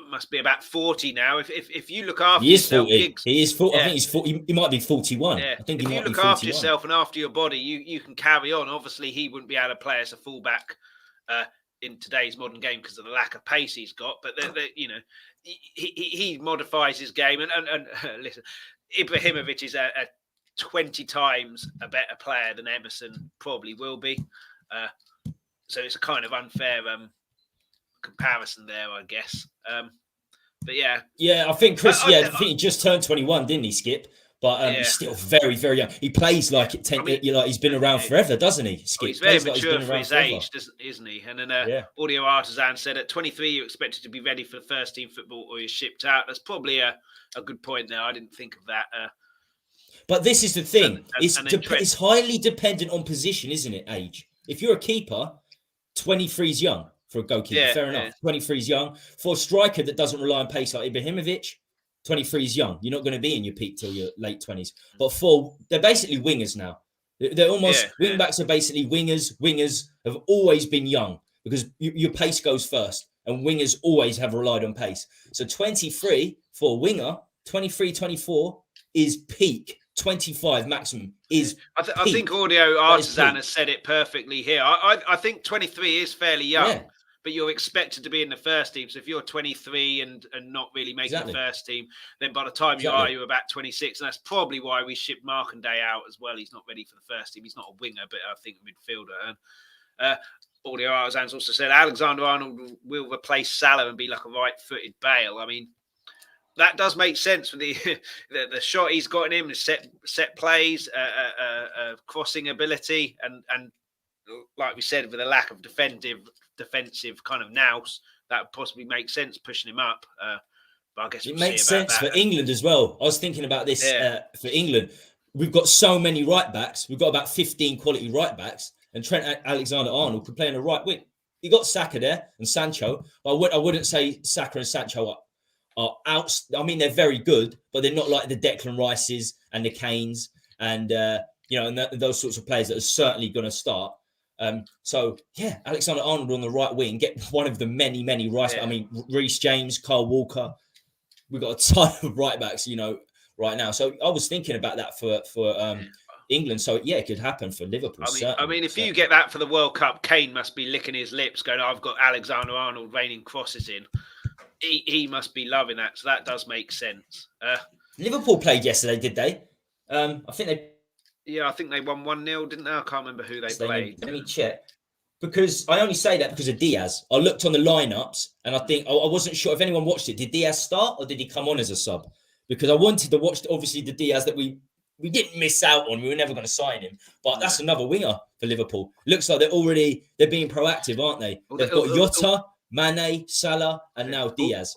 must be about 40 now. If you look after yourself, he is 40. Yeah. I think he's 40. He might be 41. Yeah. I think if you look after yourself and after your body, you can carry on. Obviously, he wouldn't be able to play as a fullback in today's modern game because of the lack of pace he's got. But he modifies his game. And listen, Ibrahimovic is a 20 times a better player than Emerson probably will be. So it's a kind of unfair comparison there, I guess. But yeah, I think Chris. I think he just turned 21, didn't he, Skipp? But he's still very, very young. He plays like he's been around forever, doesn't he? Skipp. He's very mature for his age, isn't he? And then Audio Artisan said at 23, you're expected to be ready for the first team football, or you're shipped out. That's probably a good point there. I didn't think of that. But this is the thing. It's highly dependent on position, isn't it? Age. If you're a keeper, 23 is young. For a goalkeeper, fair enough. 23 is young. For a striker that doesn't rely on pace like Ibrahimovic, 23 is young. You're not going to be in your peak till your late 20s. But they're basically wingers now. They're almost wing backs are basically wingers. Wingers have always been young because your pace goes first, and wingers always have relied on pace. So 23 for a winger, 23, 24 is peak. 25 maximum is I think Audio Artisan has said it perfectly here. I think 23 is fairly young, but you're expected to be in the first team. So if you're 23 and not really making the first team, then by the time you're about 26, and that's probably why we shipped Markanday out as well. He's not ready for the first team. He's not a winger, but I think a midfielder. And Audio Artisan's also said Alexander-Arnold will replace Salah and be like a right-footed Bale. I mean, that does make sense for the shot he's got in him, the set plays, crossing ability, and like we said, with a lack of defensive kind of nous, that possibly makes sense pushing him up. But I guess it makes sense for England as well. I was thinking about this for England. We've got so many right backs. We've got about 15 quality right backs, and Trent Alexander-Arnold could play on the right wing. You got Saka there and Sancho. But I wouldn't say Saka and Sancho are out. I mean, they're very good, but they're not like the Declan Rices and the Kanes and those sorts of players that are certainly going to start. Alexander-Arnold on the right wing, get one of the many right. I mean, Reece James, Kyle Walker. We've got a ton of right backs, right now. So I was thinking about that for England. So it could happen for Liverpool. I mean, if you get that for the World Cup, Kane must be licking his lips, going, "I've got Alexander-Arnold raining crosses in." He must be loving that. So that does make sense. Liverpool played yesterday, did they? I think they. Yeah, I think they won 1-0, didn't they? I can't remember who they played. Let me check. Because I only say that because of Diaz. I looked on the lineups and I think I wasn't sure if anyone watched it. Did Diaz start or did he come on as a sub? Because I wanted to watch, obviously, the Diaz that we didn't miss out on. We were never going to sign him. But that's another winger for Liverpool. Looks like they're being proactive, aren't they? They've got Jota, Mane, Salah, and now Diaz.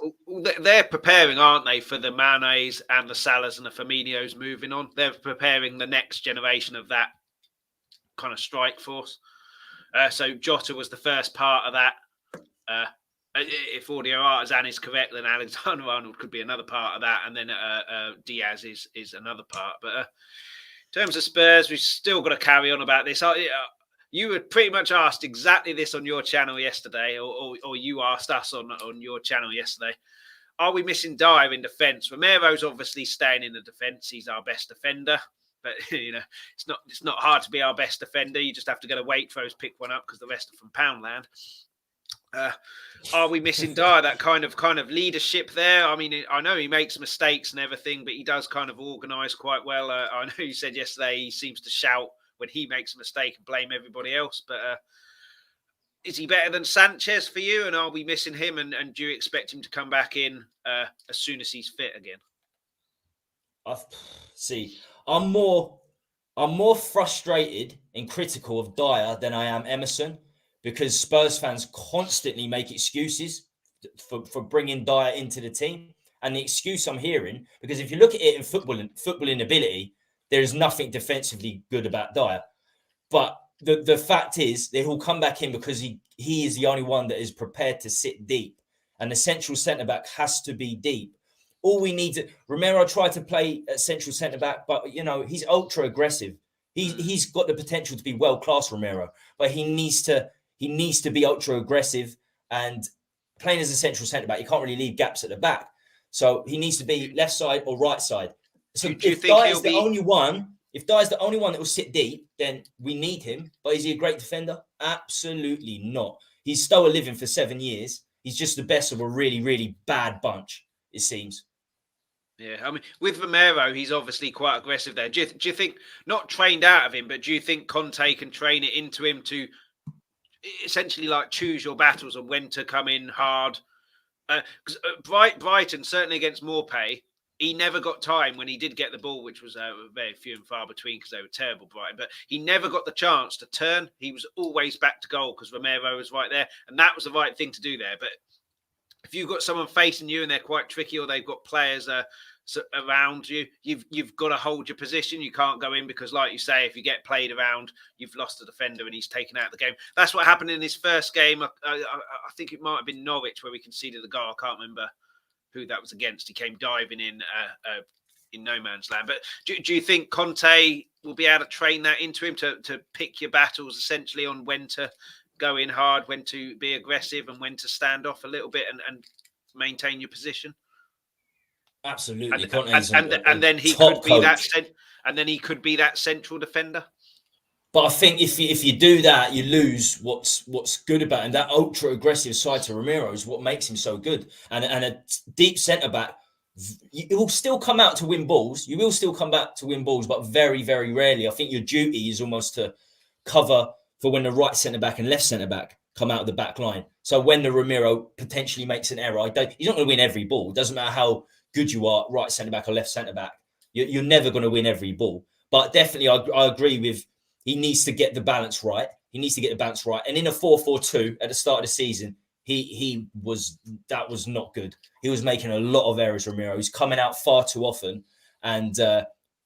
They're preparing, aren't they, for the Manes and the Salahs and the Firminos moving on. They're preparing the next generation of that kind of strike force. So Jota was the first part of that. If Audio Artisan is correct, then Alexander-Arnold could be another part of that. And then Diaz is another part. But in terms of Spurs, we've still got to carry on about this. You were pretty much asked exactly this on your channel yesterday, or you asked us on your channel yesterday. Are we missing Dyer in defence? Romero's obviously staying in the defence. He's our best defender. But, it's not hard to be our best defender. You just have to get a Waitrose pick one up because the rest are from Poundland. Are we missing Dyer? That kind of leadership there? I mean, I know he makes mistakes and everything, but he does kind of organise quite well. I know you said yesterday he seems to shout when he makes a mistake and blame everybody else. But is he better than Sanchez for you? And are we missing him? And do you expect him to come back in as soon as he's fit again? See, I'm more frustrated and critical of Dyer than I am Emerson, because Spurs fans constantly make excuses for bringing Dyer into the team. And the excuse I'm hearing, because if you look at it in footballing ability, there is nothing defensively good about Dyer. But the fact is, they will come back in because he is the only one that is prepared to sit deep. And the central centre-back has to be deep. All we need to... Romero tried to play at central centre-back, but, he's ultra-aggressive. He's got the potential to be world-class, Romero, but he needs to be ultra-aggressive, and playing as a central centre-back, you can't really leave gaps at the back. So he needs to be left side or right side. So do you think Dyer's the only one... If Dyer's the only one that will sit deep, then we need him. But is he a great defender? Absolutely not. He's still living for 7 years. He's just the best of a really, really bad bunch, it seems. Yeah, I mean, with Romero, he's obviously quite aggressive there. Do you think, not trained out of him, but do you think Conte can train it into him to essentially like choose your battles and when to come in hard? Because Brighton, certainly against Moura, he never got time when he did get the ball, which was very few and far between because they were terrible, Brighton. But he never got the chance to turn. He was always back to goal because Romero was right there. And that was the right thing to do there. But if you've got someone facing you and they're quite tricky, or they've got players around you, you've got to hold your position. You can't go in because, like you say, if you get played around, you've lost a defender and he's taken out the game. That's what happened in his first game. I think it might have been Norwich where we conceded the goal. I can't remember who that was against. He came diving in no man's land. But do you think Conte will be able to train that into him to pick your battles essentially on when to go in hard, when to be aggressive, and when to stand off a little bit and maintain your position? Absolutely. And then he could be that, and then he could be that central defender. But I think if you do that, you lose what's good about him. That ultra aggressive side to Romero is what makes him so good. And a deep centre back, it will still come out to win balls. You will still come back to win balls, but very, very rarely. I think your duty is almost to cover for when the right centre back and left centre back come out of the back line. So when the Romero potentially makes an error, he's not going to win every ball. It doesn't matter how good you are, right centre back or left centre back. You're never going to win every ball. But definitely, I agree with. He needs to get the balance right. And in a 4-4-2 at the start of the season, that was not good. He was making a lot of errors, Romero. He's coming out far too often. And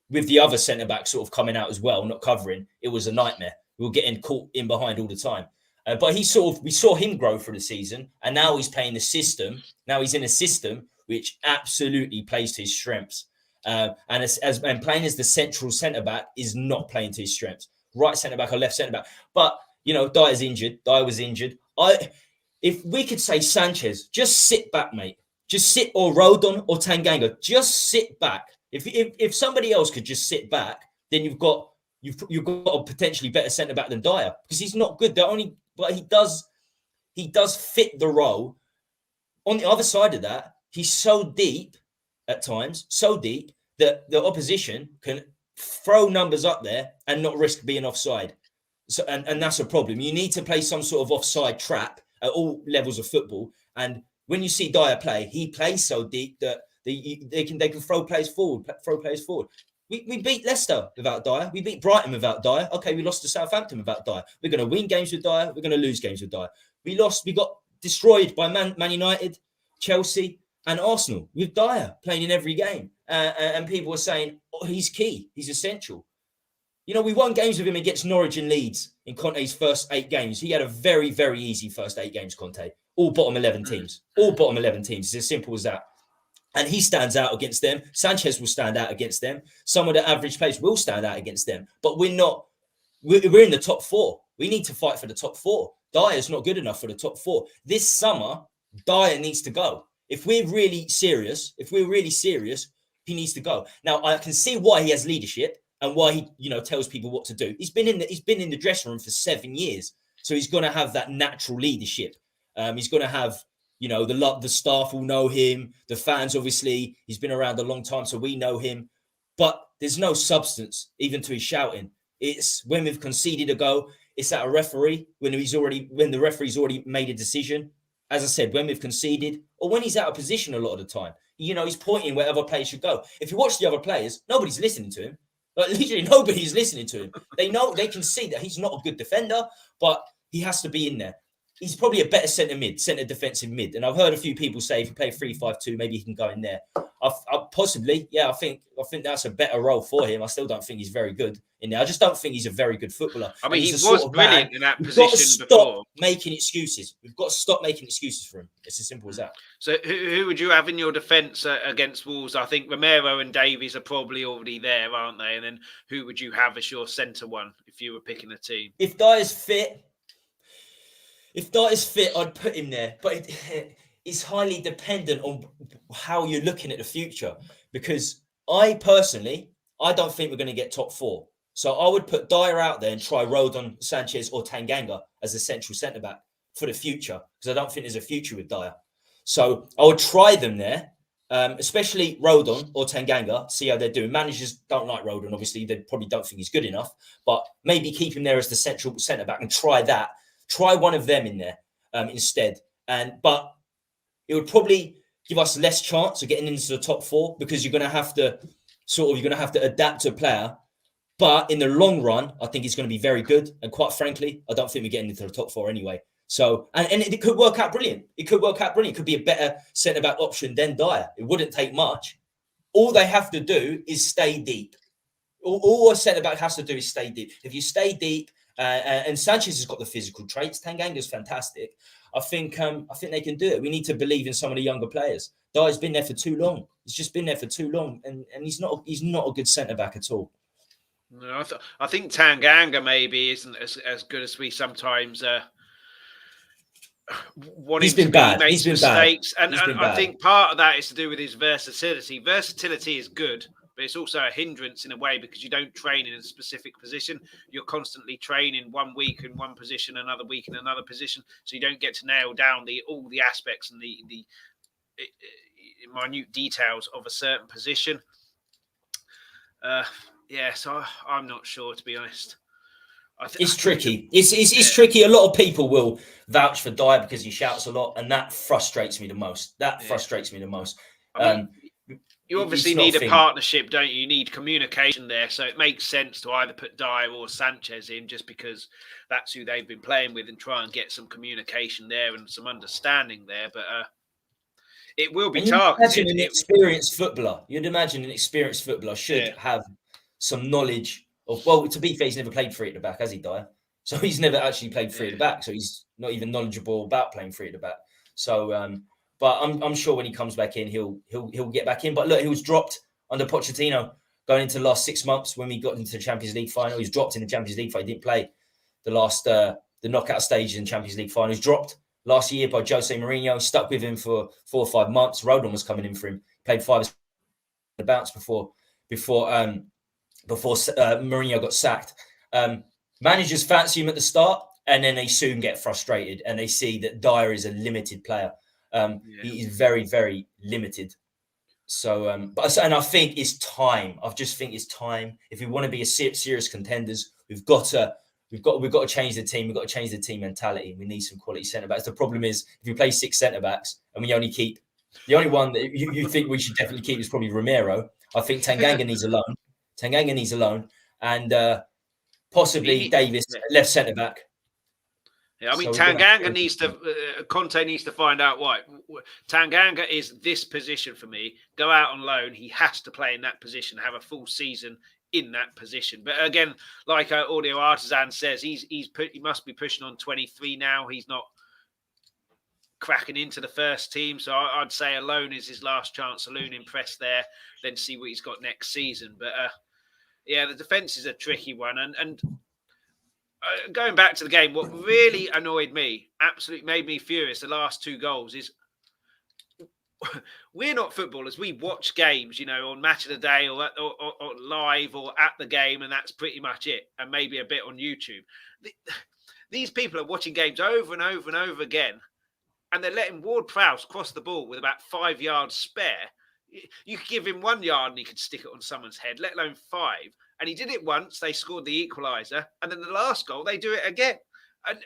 with the other centre-back sort of coming out as well, not covering, it was a nightmare. We were getting caught in behind all the time. But we saw him grow through the season. And now he's playing the system. Now he's in a system which absolutely plays to his strengths. And playing as the central centre-back is not playing to his strengths. Right centre back or left centre back, but Dyer was injured. If we could say Sanchez, just sit back, mate. Just sit, or Rodon or Tanganga, just sit back. If somebody else could just sit back, then you've got a potentially better centre back than Dyer, because he's not good. But he does fit the role. On the other side of that, he's so deep at times, so deep that the opposition can throw numbers up there and not risk being offside. So, and that's a problem. You need to play some sort of offside trap at all levels of football. And when you see Dyer play, he plays so deep that they can throw players forward. We beat Leicester without Dyer. We beat Brighton without Dyer. Okay, we lost to Southampton without Dyer. We're going to win games with Dyer. We're going to lose games with Dyer. We got destroyed by Man United, Chelsea, and Arsenal with Dyer playing in every game. And people were saying, oh, he's key. He's essential. We won games with him against Norwich and Leeds in Conte's first 8 games. He had a very, very easy first 8 games, Conte. All bottom 11 teams. It's as simple as that. And he stands out against them. Sanchez will stand out against them. Some of the average players will stand out against them. But we're in the top 4. We need to fight for the top 4. Dyer's not good enough for the top 4. This summer, Dyer needs to go. If we're really serious, he needs to go. Now, I can see why he has leadership and why he, tells people what to do. He's been in the dressing room for 7 years, so he's going to have that natural leadership. He's going to have, the staff will know him. The fans, obviously, he's been around a long time, so we know him. But there's no substance even to his shouting. It's when we've conceded a goal. It's at a referee when the referee's already made a decision. As I said, when we've conceded, or when he's out of position a lot of the time. He's pointing where other players should go. If you watch the other players, nobody's listening to him. Like, literally nobody's listening to him. They can see that he's not a good defender, but he has to be in there. He's probably a better centre defensive mid. And I've heard a few people say if you play 3-5-2, maybe he can go in there. Possibly, yeah, I think that's a better role for him. I still don't think he's very good in there. I just don't think he's a very good footballer. I mean, he was sort of brilliant in that position before. Making excuses. We've got to stop making excuses for him. It's as simple as that. So who would you have in your defence against Wolves? I think Romero and Davies are probably already there, aren't they? And then who would you have as your centre one if you were picking a team? If Dyer's fit, I'd put him there. But it's highly dependent on how you're looking at the future. Because I don't think we're going to get top 4. So I would put Dyer out there and try Rodon, Sanchez or Tanganga as a central centre-back for the future. Because I don't think there's a future with Dyer. So I would try them there, especially Rodon or Tanganga, see how they're doing. Managers don't like Rodon, obviously. They probably don't think he's good enough. But maybe keep him there as the central centre-back and try that. Try one of them in there instead. But it would probably give us less chance of getting into the top 4 because you're going to have to adapt to a player. But in the long run, I think he's going to be very good. And quite frankly, I don't think we're getting into the top 4 anyway. So, and it could work out brilliant. It could be a better centre-back option than Dyer. It wouldn't take much. All they have to do is stay deep. All a centre-back has to do is stay deep. If you stay deep, and Sanchez has got the physical traits, Tanganga's fantastic. I think they can do it. We need to believe in some of the younger players. Dyer's been there for too long. He's just been there for too long, and he's not a good centre-back at all. No, I think Tanganga maybe isn't as good as we sometimes want him to be. Makes mistakes. And I think part of that is to do with his versatility. Versatility is good, but it's also a hindrance in a way because you don't train in a specific position. You're constantly training 1 week in one position, another week in another position, so you don't get to nail down all the aspects and the minute details of a certain position. So I'm not sure, to be honest. It's tricky. It's tricky. A lot of people will vouch for Dyer because he shouts a lot, and that frustrates me the most. I mean, you obviously need a partnership, don't you? You need communication there. So it makes sense to either put Dyer or Sanchez in just because that's who they've been playing with and try and get some communication there and some understanding there. But it will be targeted. You'd imagine an experienced footballer should have some knowledge of, well, to be fair, he's never played free at the back, has he, Dyer? So he's never actually played free at the back. So he's not even knowledgeable about playing free at the back. So, but I'm sure when he comes back in, he'll get back in. But look, he was dropped under Pochettino going into the last 6 months when we got into the Champions League final. He was dropped in the Champions League final. He didn't play the knockout stage in Champions League final. He was dropped last year by Jose Mourinho. He stuck with him for 4 or 5 months. Rodon was coming in for him. Played 5 the bounce before Mourinho got sacked. Managers fancy him at the start, and then they soon get frustrated, and they see that Dyer is a limited player. He is very, very limited. So, and I think it's time. I just think it's time. If we want to be a serious contenders, we've got to change the team. We've got to change the team mentality. We need some quality centre backs. The problem is if we play 6 centre backs and we only keep the only one that you think we should definitely keep is probably Romero. I think Tanganga needs a loan. And possibly Davis, left centre back. Yeah, I mean, Tanganga needs to. Conte needs to find out why. Tanganga is this position for me. Go out on loan. He has to play in that position. Have a full season in that position. But again, like Audio Artisan says, he must be pushing on 23 now. He's not cracking into the first team. So I'd say a loan is his last chance. A loan impress there, then see what he's got next season. But the defence is a tricky one. And going back to the game, what really annoyed me, absolutely made me furious, the last 2 goals is we're not footballers. We watch games, on Match of the Day or live or at the game, and that's pretty much it. And maybe a bit on YouTube. These people are watching games over and over and over again, and they're letting Ward-Prowse cross the ball with about 5 yards spare. You could give him 1 yard and he could stick it on someone's head, let alone 5. And he did it once. They scored the equaliser. And then the last goal, they do it again. And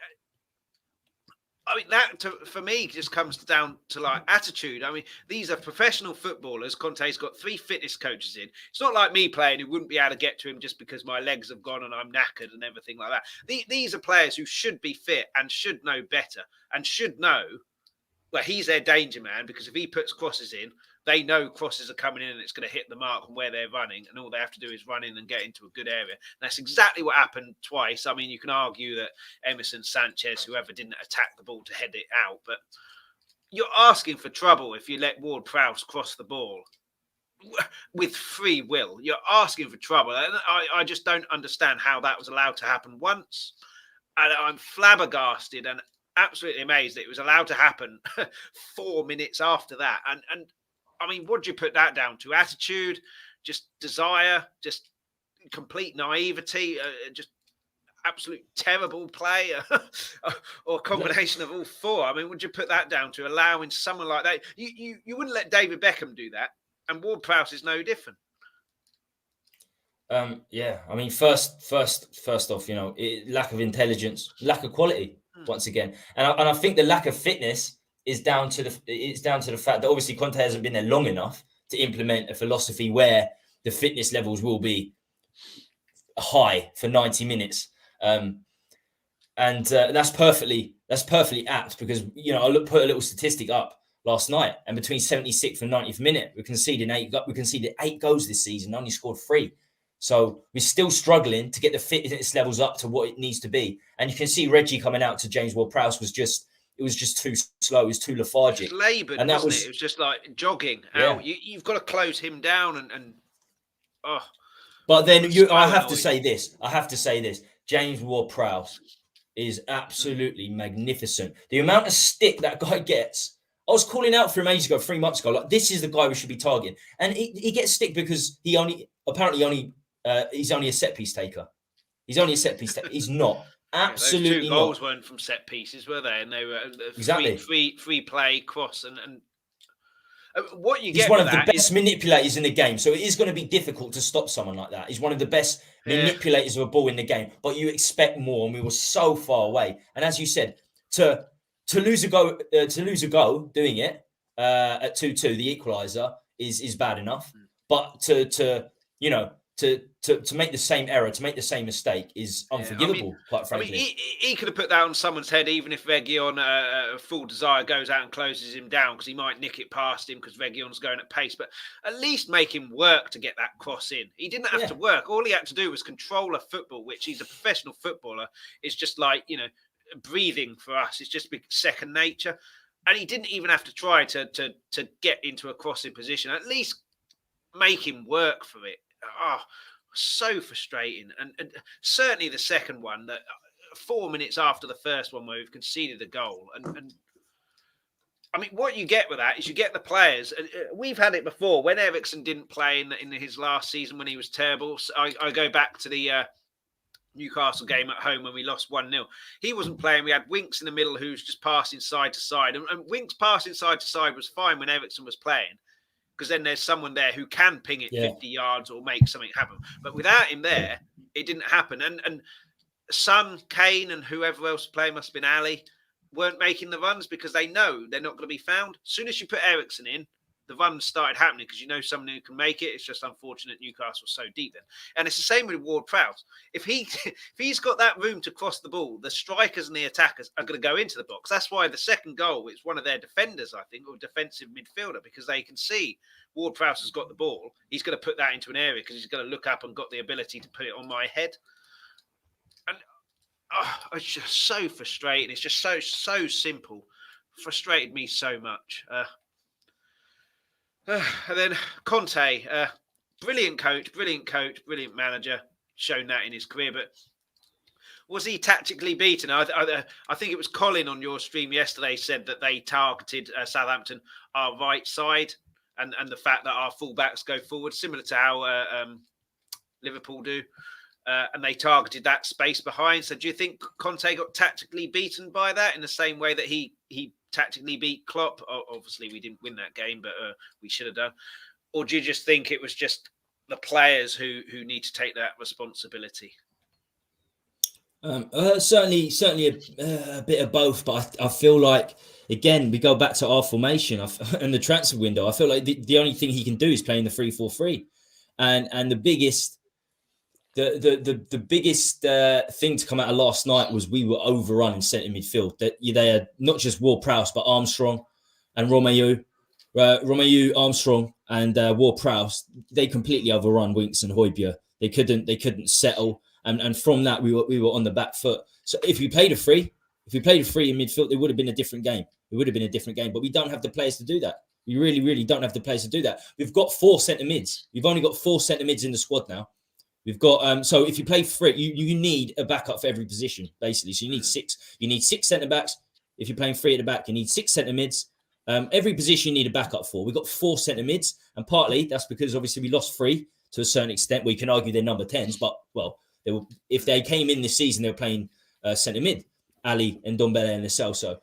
I mean, for me just comes down to like attitude. I mean, these are professional footballers. Conte's got 3 fitness coaches in. It's not like me playing who wouldn't be able to get to him just because my legs have gone and I'm knackered and everything like that. These are players who should be fit and should know better and should know. Well, he's their danger man, because if he puts crosses in, they know crosses are coming in and it's going to hit the mark on where they're running, and all they have to do is run in and get into a good area. And that's exactly what happened twice. I mean, you can argue that Emerson, Sanchez, whoever, didn't attack the ball to head it out, but you're asking for trouble if you let Ward-Prowse cross the ball with free will. You're asking for trouble. And I just don't understand how that was allowed to happen once. And I'm flabbergasted and absolutely amazed that it was allowed to happen 4 minutes after that. And I mean, what do you put that down to? Attitude, just desire, just complete naivety, just absolute terrible play, or a combination of all 4? I mean, would you put that down to allowing someone like that? You wouldn't let David Beckham do that, and Ward-Prowse is no different. Yeah, I mean, first off, lack of intelligence, lack of quality. Once again, and I think the lack of fitness is down to the fact that obviously Conte hasn't been there long enough to implement a philosophy where the fitness levels will be high for 90 minutes, and that's perfectly apt, because I put a little statistic up last night, and between 76th and 90th minute, we conceded 8 goals this season, only scored 3. So we're still struggling to get the fitness levels up to what it needs to be. And you can see Reggie coming out to James Ward-Prowse was just too slow. It was too lethargic. It was laboured, and wasn't it? It was just like jogging out. You've got to close him down and oh. But then I have to say this. James Ward-Prowse is absolutely magnificent. The amount of stick that guy gets. I was calling out for him ages ago, 3 months ago. Like, this is the guy we should be targeting. And he gets stick because he's only a set piece taker. He's only a set piece taker. He's not. Absolutely those 2 goals weren't from set pieces, were they? And they were exactly free play, cross, and what you get. He's one of the best manipulators in the game, so it is going to be difficult to stop someone like that. He's one of the best manipulators of a ball in the game, but you expect more, and we were so far away. And as you said, to lose a goal doing it at 2-2, the equaliser is bad enough. But to make the same error, to make the same mistake is unforgivable, quite frankly. I mean, he could have put that on someone's head, even if Reguilon, full desire, goes out and closes him down, because he might nick it past him because Reguilon's going at pace. But at least make him work to get that cross in. He didn't have to work. All he had to do was control a football, which he's a professional footballer. It's just like, breathing for us. It's just second nature. And he didn't even have to try to get into a crossing position. At least make him work for it. Oh, so frustrating. And certainly the second one, that 4 minutes after the first one where we've conceded a goal. And I mean, what you get with that is you get the players. We've had it before when Emerson didn't play in his last season when he was terrible. So I go back to the Newcastle game at home when we lost 1-0. He wasn't playing. We had Winks in the middle who's just passing side to side. And Winks passing side to side was fine when Emerson was playing, because then there's someone there who can ping it 50 yards or make something happen. But without him there, it didn't happen. And Son, Kane, and whoever else playing, must have been Ali, weren't making the runs because they know they're not going to be found. As soon as you put Emerson in, the runs started happening because someone who can make it. It's just unfortunate Newcastle so deep then. And it's the same with Ward-Prowse. If he's got that room to cross the ball, the strikers and the attackers are going to go into the box. That's why the second goal is one of their defenders, I think, or defensive midfielder, because they can see Ward-Prowse has got the ball. He's going to put that into an area because he's going to look up and got the ability to put it on my head. And it's just so frustrating. It's just so simple. Frustrated me so much. And then Conte, brilliant coach, brilliant manager, shown that in his career. But was he tactically beaten? I think it was Colin on your stream yesterday said that they targeted Southampton, our right side, and the fact that our fullbacks go forward, similar to how Liverpool do. And they targeted that space behind. So do you think Conte got tactically beaten by that in the same way that he tactically beat Klopp? Obviously, we didn't win that game, but we should have done. Or do you just think it was just the players who need to take that responsibility? Certainly a bit of both, but I feel like again we go back to our formation and the transfer window. I feel like the only thing he can do is play in the 3-4-3, and the biggest thing to come out of last night was we were overrun in centre midfield. That they had not just Ward-Prowse but Armstrong and Romeu, Armstrong and Ward-Prowse. They completely overrun Winks and Højbjerg. They couldn't settle. And from that, we were on the back foot. So if we played a free in midfield, it would have been a different game. But we don't have the players to do that. We really, really don't have the players to do that. We've got 4 centre mids. We've only got 4 centre mids in the squad now. We've got so if you play free, you need a backup for every position, basically. So you need 6. You need 6 centre backs. If you're playing free at the back, you need 6 centre mids. Every position you need a backup for. We've got 4 centre mids, and partly that's because obviously we lost 3 to a certain extent. We can argue they're number 10s, but if they came in this season, they were playing centre mid, Ali and Ndombele and Lo Celso.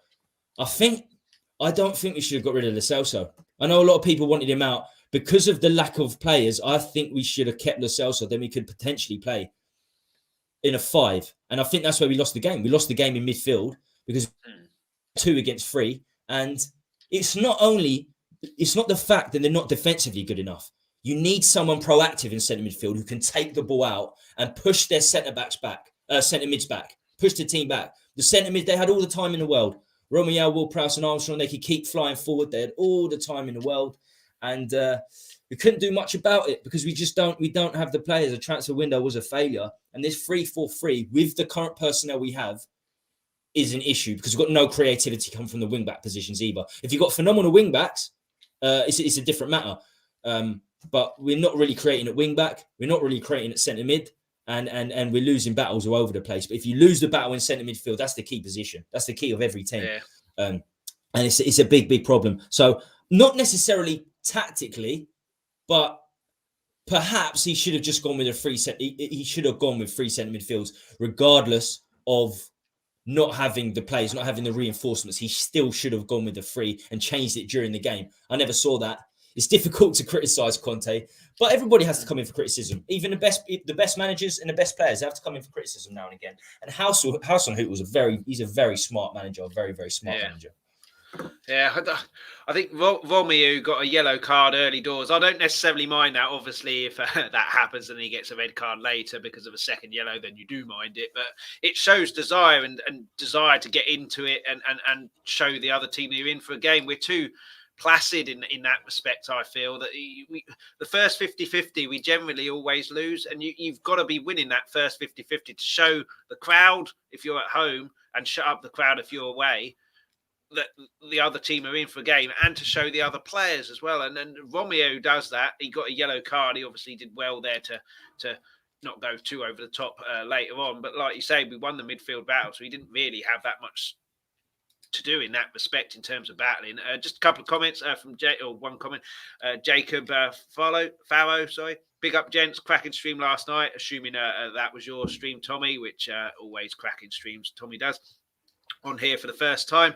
I don't think we should have got rid of Lo Celso. I know a lot of people wanted him out because of the lack of players. I think we should have kept Lo Celso. Then we could potentially play in a 5, and I think that's where we lost the game. We lost the game in midfield because 2 against 3, and it's not the fact that they're not defensively good enough. You need someone proactive in centre midfield who can take the ball out and push their centre mids back, push the team back. The centre mid, they had all the time in the world. Romeu, Ward-Prowse and Armstrong, they could keep flying forward. They had all the time in the world. And we couldn't do much about it because we don't have the players. The transfer window was a failure. And this 3-4-3 with the current personnel we have is an issue because we've got no creativity come from the wing-back positions either. If you've got phenomenal wing-backs, it's a different matter. But we're not really creating at wing back. We're not really creating at centre mid, and we're losing battles all over the place. But if you lose the battle in centre midfield, that's the key position. That's the key of every team. Yeah. And it's a big problem. So not necessarily tactically, but perhaps he should have just gone with he should have gone with 3 centre midfields, regardless of not having the players, not having the reinforcements. He still should have gone with the 3 and changed it during the game. I never saw that. It's difficult to criticise Conte, but everybody has to come in for criticism. Even the best managers and the best players have to come in for criticism now and again. And Hassenhuttl was he's a very smart manager, a very, very smart manager. Yeah, I think Romeu got a yellow card early doors. I don't necessarily mind that. Obviously, if that happens and he gets a red card later because of a second yellow, then you do mind it. But it shows desire and desire to get into it and show the other team that you're in for a game. We're too placid in that respect. I feel that the first 50-50 we generally always lose, and you've got to be winning that first 50-50 to show the crowd if you're at home and shut up the crowd if you're away that the other team are in for a game, and to show the other players as well. And then Romeu does that. He got a yellow card. He obviously did well there to not go too over the top later on, but like you say, we won the midfield battle, so he didn't really have that much to do in that respect in terms of battling. Just a couple of comments from one comment. Jacob Farrow, sorry. Big up, gents. Cracking stream last night. Assuming that was your stream, Tommy, which always cracking streams Tommy does. On here for the first time.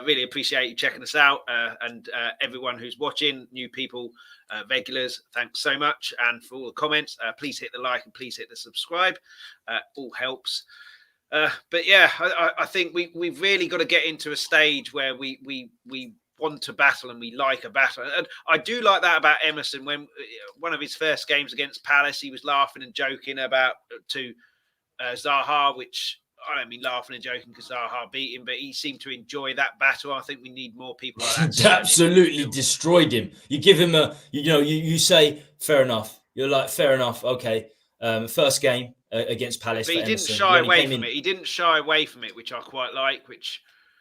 Really appreciate you checking us out. And everyone who's watching, new people, regulars, thanks so much. And for all the comments, please hit the like and please hit the subscribe. All helps. But yeah, I think we've really got to get into a stage where we want to battle and we like a battle. And I do like that about Emerson. When one of his first games against Palace, he was laughing and joking about to Zaha, which I don't mean laughing and joking because Zaha beat him, but he seemed to enjoy that battle. I think we need more people like that. Absolutely destroyed him. You give him you say, fair enough. You're like, fair enough. Okay. First game against Palace. But he didn't shy away from it. He didn't shy away from it, which I quite like.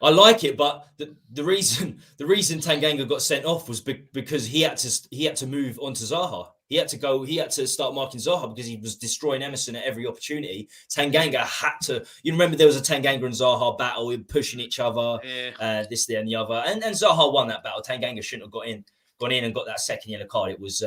I like it, but the reason Tanganga got sent off was because he had to move on to Zaha. He had to start marking Zaha because he was destroying Emerson at every opportunity. Tanganga had to. You remember there was a Tanganga and Zaha battle, pushing each other, this, there, and the other, and Zaha won that battle. Tanganga shouldn't have gone in and got that second yellow card. It was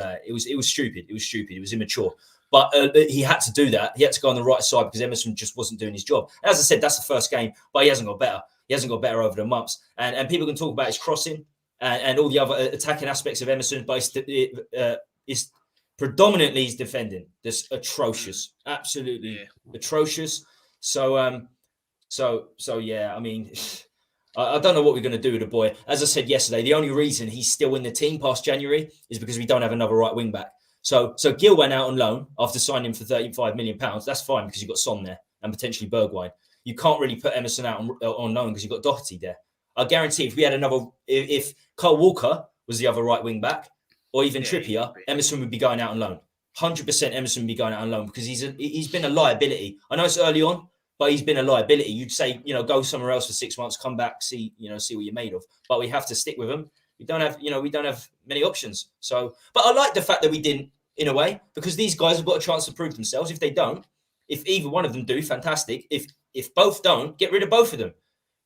stupid. It was stupid. It was immature. But he had to do that. He had to go on the right side because Emerson just wasn't doing his job. As I said, that's the first game, but he hasn't got better. He hasn't got better over the months. And people can talk about his crossing and all the other attacking aspects of Emerson, but it's predominantly his defending. That's atrocious. Absolutely atrocious. So yeah, I mean, I don't know what we're going to do with the boy. As I said yesterday, the only reason he's still in the team past January is because we don't have another right wing back. So Gil went out on loan after signing him for £35 million. That's fine because you've got Son there and potentially Bergwijn. You can't really put Emerson out on loan because you've got Doherty there. I guarantee if we had another, if Kyle Walker was the other right wing back, or even Trippier, Emerson would be going out on loan. 100% Emerson would be going out on loan because he's been a liability. I know it's early on, but he's been a liability. You'd say, go somewhere else for 6 months, come back, see what you're made of. But we have to stick with him. We don't have many options. So, but I like the fact that we didn't, in a way, because these guys have got a chance to prove themselves. If they don't, if either one of them do, fantastic. If both don't, get rid of both of them.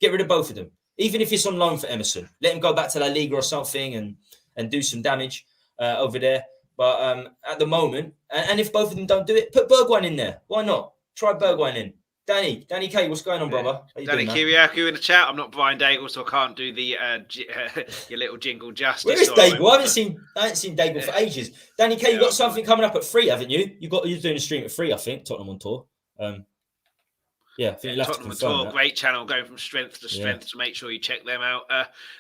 Get rid of both of them. Even if it's on loan for Emerson, let him go back to La Liga or something and do some damage over there. But at the moment, and if both of them don't do it, put Bergwijn in there. Why not? Try Bergwijn in. Danny K, what's going on, brother? Danny Kiriakou in the chat. I'm not Brian Daigle, so I can't do the your little jingle justice. Where is Daigle? I haven't seen Daigle for ages. Danny K, you got something coming up at 3, haven't you? You're doing a stream at 3, I think. Tottenham on tour. I think you'll have Tottenham to confirm Tour, that. Great channel, going from strength to strength. So make sure you check them out.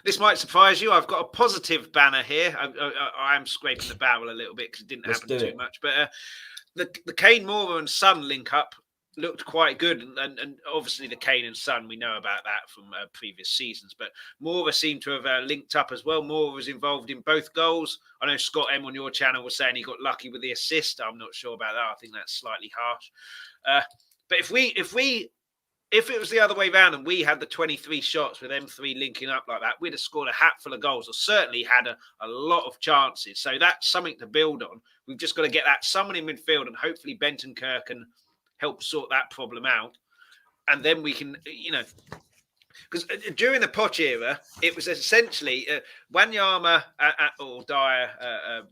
This might surprise you. I've got a positive banner here. I am scraping the barrel a little bit because it didn't happen too much. But the Kane, Moura and Son link up looked quite good, and obviously the Kane and Son, we know about that from previous seasons. But Moura seemed to have linked up as well. Moura was involved in both goals. I know Scott M on your channel was saying he got lucky with the assist. I'm not sure about that. I think that's slightly harsh. But if it was the other way around and we had the 23 shots with them 3 linking up like that, we'd have scored a hatful of goals or certainly had a lot of chances. So that's something to build on. We've just got to get that someone in midfield, and hopefully Bentancur can help sort that problem out. And then we can, because during the Poch era, it was essentially Wanyama or Dyer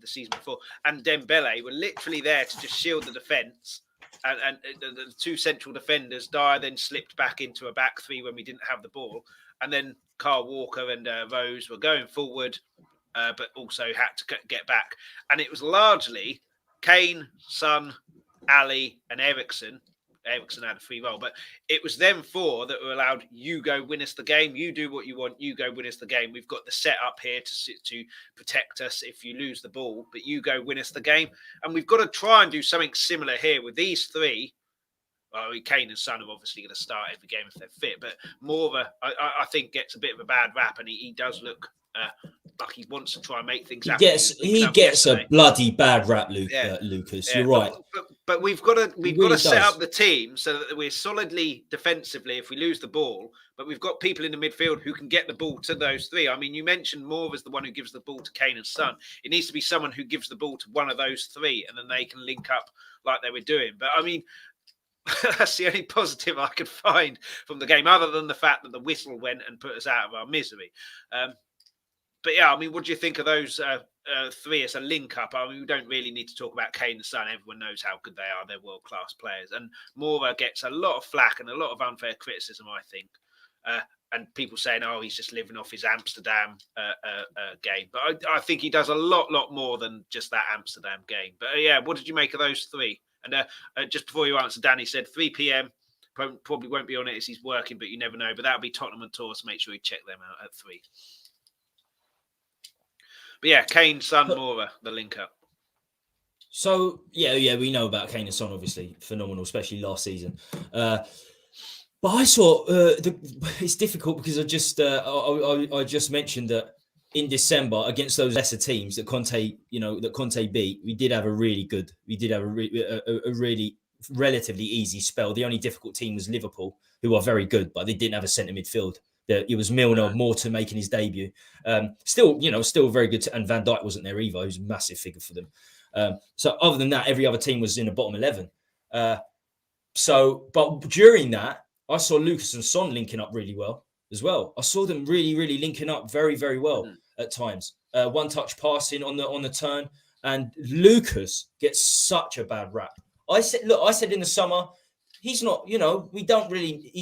the season before and Dembele were literally there to just shield the defence. And the 2 central defenders, Dyer then slipped back into a back 3 when we didn't have the ball. And then Kyle Walker and Rose were going forward, but also had to get back. And it was largely Kane, Son, Ali and Emerson. Emerson had a free role, but it was them 4 that were allowed, you go win us the game, you do what you want, you go win us the game. We've got the setup here to protect us if you lose the ball, but you go win us the game. And we've got to try and do something similar here with these 3. Well, Kane and Son are obviously going to start every game if they're fit, but Moura, I think, gets a bit of a bad rap, and he does look like he wants to try and make things happen. He gets a bloody bad rap, Lucas. You're right. But we've got to set up the team so that we're solidly defensively if we lose the ball. But we've got people in the midfield who can get the ball to those 3. I mean, you mentioned Moore as the one who gives the ball to Kane and Son. It needs to be someone who gives the ball to one of those 3, and then they can link up like they were doing. But I mean, that's the only positive I could find from the game, other than the fact that the whistle went and put us out of our misery. But yeah, I mean, what do you think of those 3 as a link up? I mean, we don't really need to talk about Kane and Son. Everyone knows how good they are. They're world-class players. And Moura gets a lot of flack and a lot of unfair criticism, I think. And people saying, oh, he's just living off his Amsterdam game. But I think he does a lot more than just that Amsterdam game. But yeah, what did you make of those 3? And just before you answer, Danny said 3 p.m. Probably won't be on it as he's working, but you never know. But that'll be Tottenham and Tour, so make sure you check them out at 3. But yeah, Kane, Son, Moura, the link up. So yeah, we know about Kane and Son, obviously phenomenal, especially last season. But I saw it's difficult because I just mentioned that in December against those lesser teams that Conte beat, we did have a really relatively easy spell. The only difficult team was Liverpool, who are very good, but they didn't have a centre midfield. It was Milner, Morton making his debut. Still very good. And Van Dijk wasn't there either. He was a massive figure for them. So other than that, every other team was in the bottom 11. But during that, I saw Lucas and Son linking up really well as well. I saw them really linking up very, very well at times. One-touch passing on the turn. And Lucas gets such a bad rap. I said in the summer, he's not, we don't need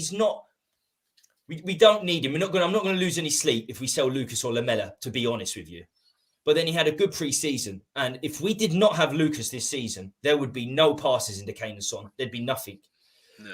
him. I'm not going to lose any sleep if we sell Lucas or Lamela, to be honest with you. But then he had a good pre-season. And if we did not have Lucas this season, there would be no passes into Kane and Son. There'd be nothing.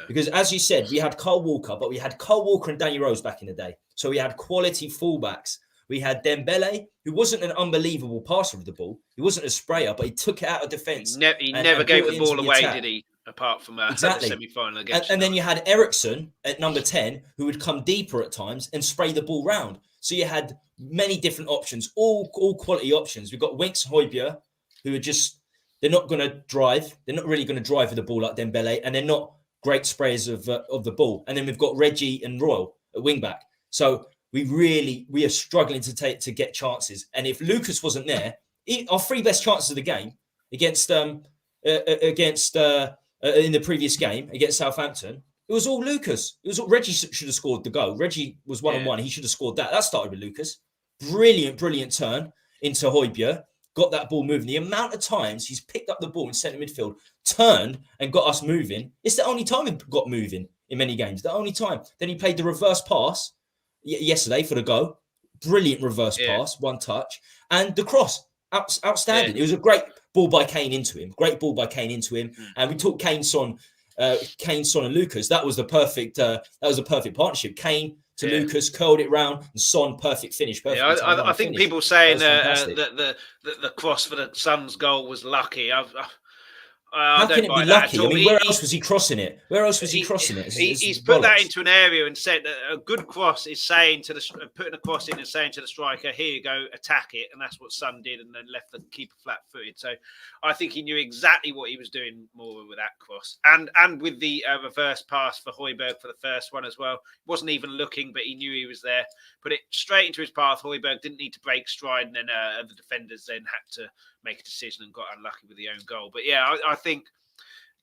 Because as you said, we had Kyle Walker, but we had Kyle Walker and Danny Rose back in the day. So we had quality fullbacks. We had Dembele, who wasn't an unbelievable passer of the ball. He wasn't a sprayer, but he took it out of defence. He never gave the ball away, did he? Apart from the semi-final against and then you had Emerson at number 10, who would come deeper at times and spray the ball round. So you had many different options, all quality options. We've got Winks and Højbjerg, who are just, they're not going to drive. They're not really going to drive with the ball like Dembele, and they're not great sprayers of the ball. And then we've got Reggie and Royal at wing-back. So we are struggling to get chances. And if Lucas wasn't there, our three best chances of the game against in the previous game against Southampton, it was all Lucas. It was all Reggie should have scored the goal. Reggie was 1-on-1. He should have scored that. That started with Lucas. Brilliant turn into Højbjerg. Got that ball moving. The amount of times he's picked up the ball in centre midfield, turned and got us moving. It's the only time he got moving in many games. The only time. Then he played the reverse pass yesterday for the goal. Brilliant reverse pass, one touch. And the cross, outstanding. It was a great ball by Kane into him. And we took Kane, Son, and Lucas. That was the perfect partnership. Kane to Lucas, curled it round, and Son, perfect finish. I think people saying that the cross for the Son's goal was lucky. How can it be lucky? I mean, where else was he crossing it? He's put that into an area and said that a good cross is saying putting a cross in and saying to the striker, "Here you go, attack it," and that's what Son did, and then left the keeper flat-footed. So I think he knew exactly what he was doing more with that cross, and with the reverse pass for Højbjerg for the first one as well. Wasn't even looking, but he knew he was there. Put it straight into his path. Højbjerg didn't need to break stride, and then the defenders then had to make a decision and got unlucky with the own goal. But yeah, I think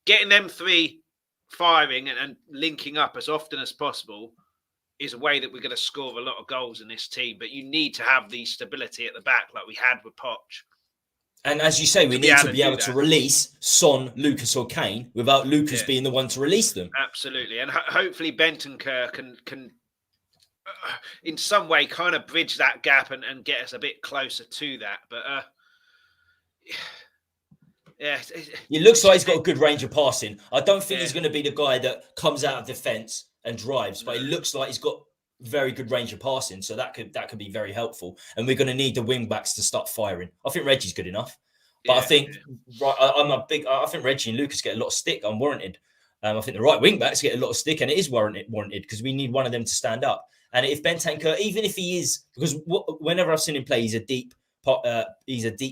getting them three firing and linking up as often as possible is a way that we're going to score a lot of goals in this team. But you need to have the stability at the back like we had with Poch. And as you say, we need to be able to release Son, Lucas or Kane without Lucas being the one to release them. Absolutely. And hopefully Bentancur can in some way kind of bridge that gap and get us a bit closer to that. But it looks like he's got a good range of passing. I don't think he's going to be the guy that comes out of defence and drives, but it looks like he's got very good range of passing, so that could be very helpful. And we're going to need the wing backs to start firing. I think Reggie's good enough, but I think I think Reggie and Lucas get a lot of stick, unwarranted. I think the right wing backs get a lot of stick, and it is warranted because we need one of them to stand up. And if Bentancur, even if he is, because whenever I've seen him play, he's a deep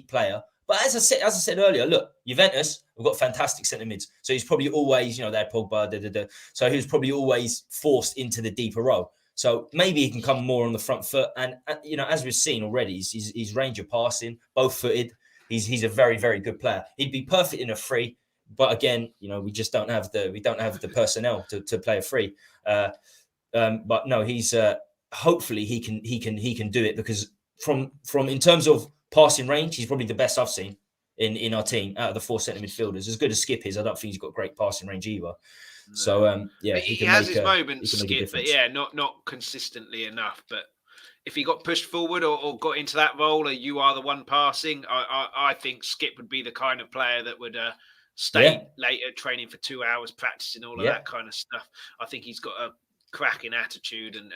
player. But as I said earlier, look, Juventus, we've got fantastic centre mids. So he's probably always, they had Pogba, So he was probably always forced into the deeper role. So maybe he can come more on the front foot. And as we've seen already, his range of passing, both footed. He's a very, very good player. He'd be perfect in a free, but again, we just don't have the personnel to play a free. But no, he's hopefully he can do it, because from in terms of passing range, he's probably the best I've seen in our team out of the four centre midfielders. As good as Skipp is, I don't think he's got great passing range either. No. So he has his moments, Skipp, but not consistently enough. But if he got pushed forward or got into that role, or you are the one passing, I think Skipp would be the kind of player that would stay later training for 2 hours, practicing all of that kind of stuff. I think he's got a cracking attitude and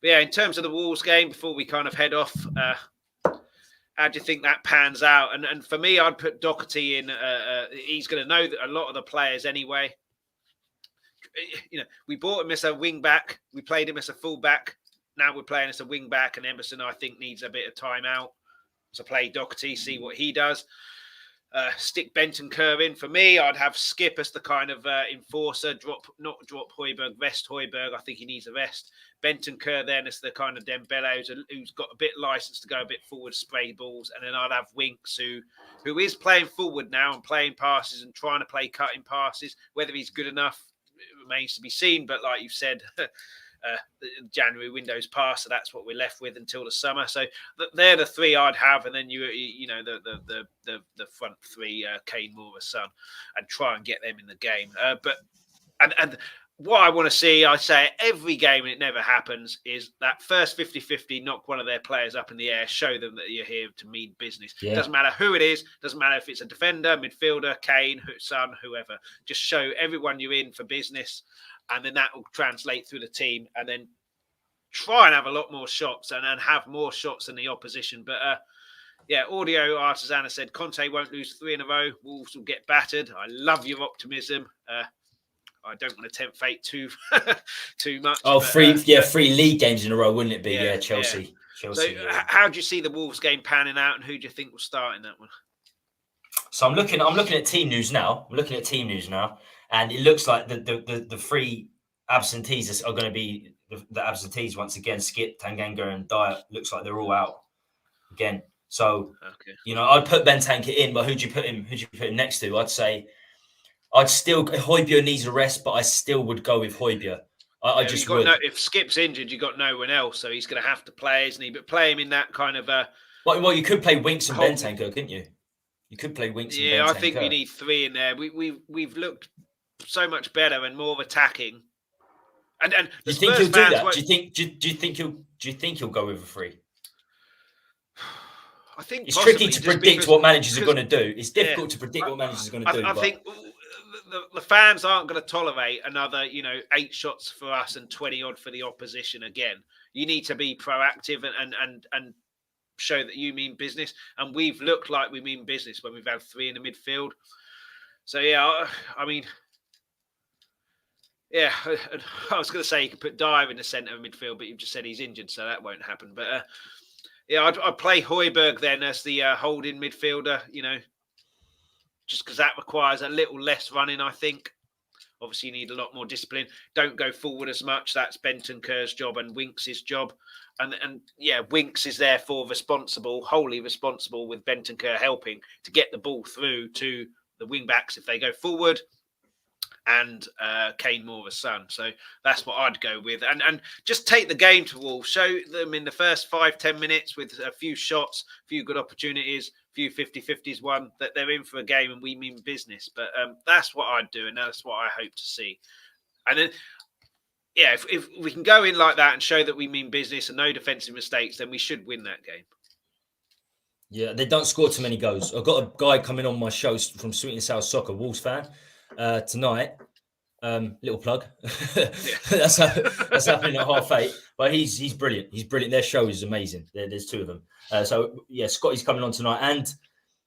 But yeah, in terms of the Wolves game, before we kind of head off, how do you think that pans out? And for me, I'd put Doherty in. He's going to know that a lot of the players anyway. We bought him as a wing back. We played him as a full back. Now we're playing as a wing back, and Emerson, I think, needs a bit of time out to play Doherty, see what he does. Stick Bentancur in. For me, I'd have Skipp as the kind of enforcer. Not drop Højbjerg, rest Højbjerg. I think he needs a rest. Bentancur then as the kind of Dembele who's got a bit license to go a bit forward, spray balls. And then I'd have Winks who is playing forward now and playing passes and trying to play cutting passes. Whether he's good enough remains to be seen. But like you've said, the January window's passed, so that's what we're left with until the summer. So they're the three I'd have, and then the front three, Kane, Moura, Son, and try and get them in the game. what I want to see, I say every game, and it never happens, is that first 50-50, knock one of their players up in the air, show them that you're here to mean business. Yeah. Doesn't matter who it is, doesn't matter if it's a defender, midfielder, Kane, Son, whoever. Just show everyone you're in for business, and then that will translate through the team, and then try and have a lot more shots and have more shots than the opposition. But yeah, Audio Artisan has said Conte won't lose 3 in a row. Wolves will get battered. I love your optimism. I don't want to tempt fate too much. Oh, but, 3 league games in a row, wouldn't it be? Yeah, Chelsea. Yeah. So, how do you see the Wolves game panning out, and who do you think will start in that one? So I'm looking at team news now. And it looks like the 3 absentees are going to be the absentees once again. Skipp, Tanganga, and Dyer. Looks like they're all out again. So I'd put Bentancur in, but who'd you put him next to? I'd still Højbjerg needs a rest, but I still would go with Højbjerg. I just would. If Skipp's injured, you got no one else, so he's going to have to play, isn't he? But play him in that kind of Well, you could play Winks and Bentancur, couldn't you? You could play Winks. Yeah, I think we need 3 in there. We've looked so much better and more attacking. And do you think he'll do that? Do you think he'll go with a 3? I think it's tricky to predict what managers are going to do. It's difficult to predict what managers are going to do. I think the fans aren't going to tolerate another, 8 shots for us and 20 odd for the opposition again. You need to be proactive and show that you mean business. And we've looked like we mean business when we've had 3 in the midfield. So yeah, I mean, yeah, I was going to say you could put Dyer in the centre of midfield, but you've just said he's injured, so that won't happen. But yeah, I'd play Højbjerg then as the holding midfielder, just because that requires a little less running, I think. Obviously, you need a lot more discipline. Don't go forward as much. That's Bentancur's job and Winks' job. And yeah, Winks is therefore wholly responsible with Bentancur helping to get the ball through to the wing-backs if they go forward. And Kane Moura's son. So that's what I'd go with. And just take the game to Wolves. Show them in the first 5-10 minutes with a few shots, a few good opportunities, a few 50-50s won, that they're in for a game and we mean business. But that's what I'd do, and that's what I hope to see. And then, yeah, if we can go in like that and show that we mean business and no defensive mistakes, then we should win that game. Yeah, they don't score too many goals. I've got a guy coming on my show from Sweet and Sour Soccer, Wolves fan. Tonight, little plug. that's happening at 8:30. But he's brilliant. He's brilliant. Their show is amazing. There's 2 of them. So yeah, Scotty's coming on tonight, and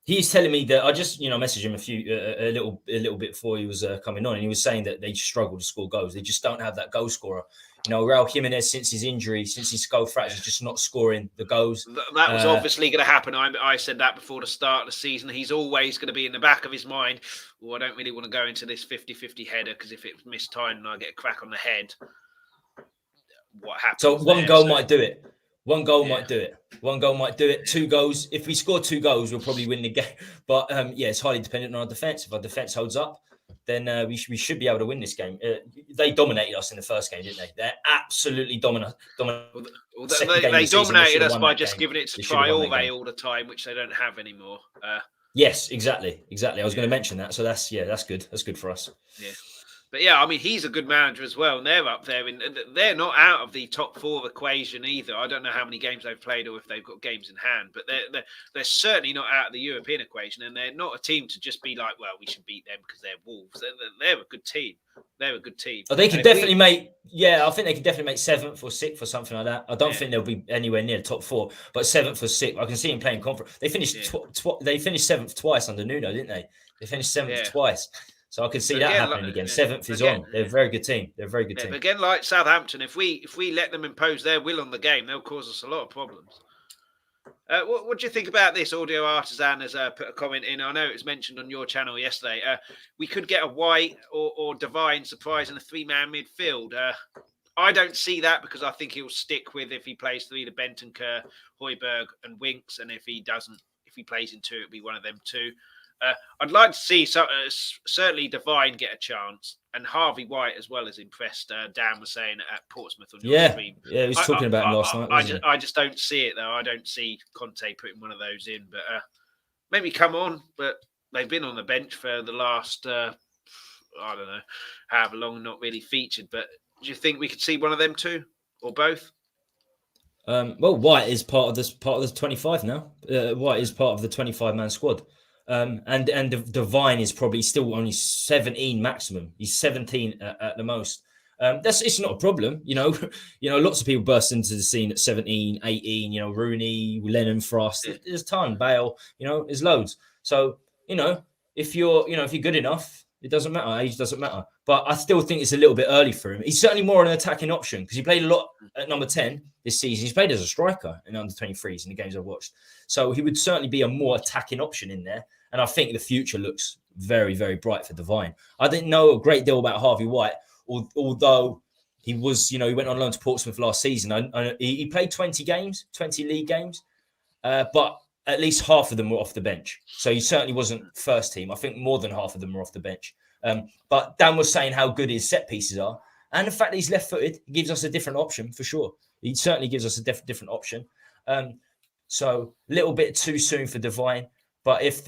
he's telling me that I just messaged him a little bit before he was coming on, and he was saying that they struggle to score goals. They just don't have that goal scorer. Raul Jimenez, since his injury, since his skull fracture, is just not scoring the goals. That was obviously going to happen. I said that before the start of the season. He's always going to be in the back of his mind. I don't really want to go into this 50-50 header because if it's mistimed and I get a crack on the head, what happens? So one goal might do it. One goal might do it. 1 goal might do it. 2 goals. If we score 2 goals, we'll probably win the game. But yeah, it's highly dependent on our defence. If our defence holds up, then we should be able to win this game. They dominated us in the first game, didn't they? They're absolutely dominant. They dominated us by just giving it to Prowse all the time, which they don't have anymore. Yes, exactly. I was going to mention that. So that's good. That's good for us. Yeah. But yeah, I mean, he's a good manager as well, and they're up there. And they're not out of the top 4 equation either. I don't know how many games they've played or if they've got games in hand, but they're certainly not out of the European equation, and they're not a team to just be like, well, we should beat them because they're Wolves. They're a good team. They're a good team. Oh, they could definitely make. Yeah, I think they could definitely make 7th or 6th or something like that. I don't think they'll be anywhere near the top 4, but 7th or 6th. I can see them playing conference. They finished. They finished 7th twice under Nuno, didn't they? They finished 7th twice. So I could see that happening again. 7th is on. They're a very good team. Team. Again, like Southampton, if we let them impose their will on the game, they'll cause us a lot of problems. What do you think about this? Audio Artisan has put a comment in. I know it was mentioned on your channel yesterday. We could get a White or Divine surprise in a 3-man midfield. I don't see that because I think he'll stick with, if he plays 3, the Bentancur, Højbjerg and Winks. And if he plays in 2, it'll be one of them 2. I'd like to see certainly Divine get a chance, and Harvey White as well as impressed. Dan was saying at Portsmouth on your stream. Yeah, he was talking about him last night. I just don't see it though. I don't see Conte putting one of those in, but maybe come on. But they've been on the bench for the last I don't know, however long not really featured. But do you think we could see one of them two or both? Well, White is part of the 25 now. White is part of the 25-man squad. And Devine is probably still only 17 maximum. He's 17 at the most. It's not a problem, you know. Lots of people burst into the scene at 17, 18. Rooney, Lennon, Frost. Yeah. There's time. Bale. There's loads. So if you're good enough, it doesn't matter. Age doesn't matter. But I still think it's a little bit early for him. He's certainly more an attacking option because he played a lot at number 10 this season. He's played as a striker in under 23s in the games I've watched. So he would certainly be a more attacking option in there. And I think the future looks very, very bright for Devine. I didn't know a great deal about Harvey White, although he was, he went on loan to Portsmouth last season. He played 20 league games, but at least half of them were off the bench. So he certainly wasn't first team. I think more than half of them were off the bench. But Dan was saying how good his set pieces are. And the fact that he's left-footed gives us a different option for sure. He certainly gives us a different option. So a little bit too soon for Devine. But if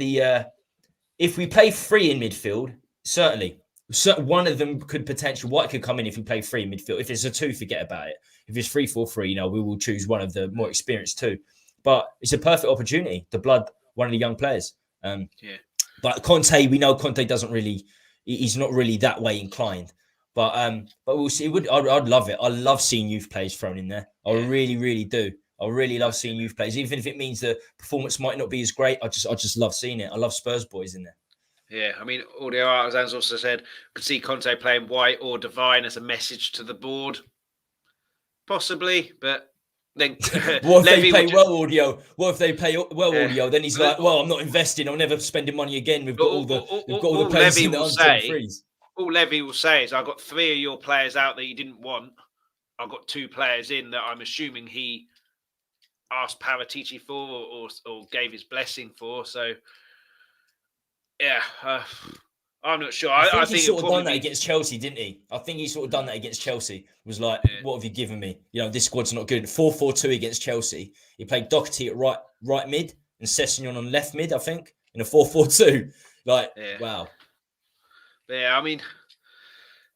we play three in midfield, certainly one of them could potentially, White could come in if we play three in midfield. If it's a two, forget about it. If it's 3-4-3, we will choose one of the more experienced two. But it's a perfect opportunity to blood one of the young players. But Conte, we know Conte doesn't really, he's not really that way inclined. But we'll see. I'd love it. I love seeing youth players thrown in there. I really, really do. I really love seeing youth players, even if it means the performance might not be as great. I just love seeing it. I love Spurs boys in there. Yeah, I mean, Audio Artisans also said could see Conte playing White or Devine as a message to the board, possibly. But then, what if they pay well, Audio? What if they pay well, Audio? Then he's like, "Well, I'm not investing. I'm never spending money again. We've got all the players in the under-23s." All Levy will say is, "I got 3 of your players out that you didn't want. I got 2 players in that I'm assuming he asked Paratici for or gave his blessing for." So, yeah, I'm not sure. I think he sort of done that against Chelsea, didn't he? I think he sort of done that against Chelsea. Was like, what have you given me? This squad's not good. 4-4-2 against Chelsea. He played Doherty at right mid and Sessegnon on left mid, I think, in a 4-4-2. Wow. Yeah, I mean,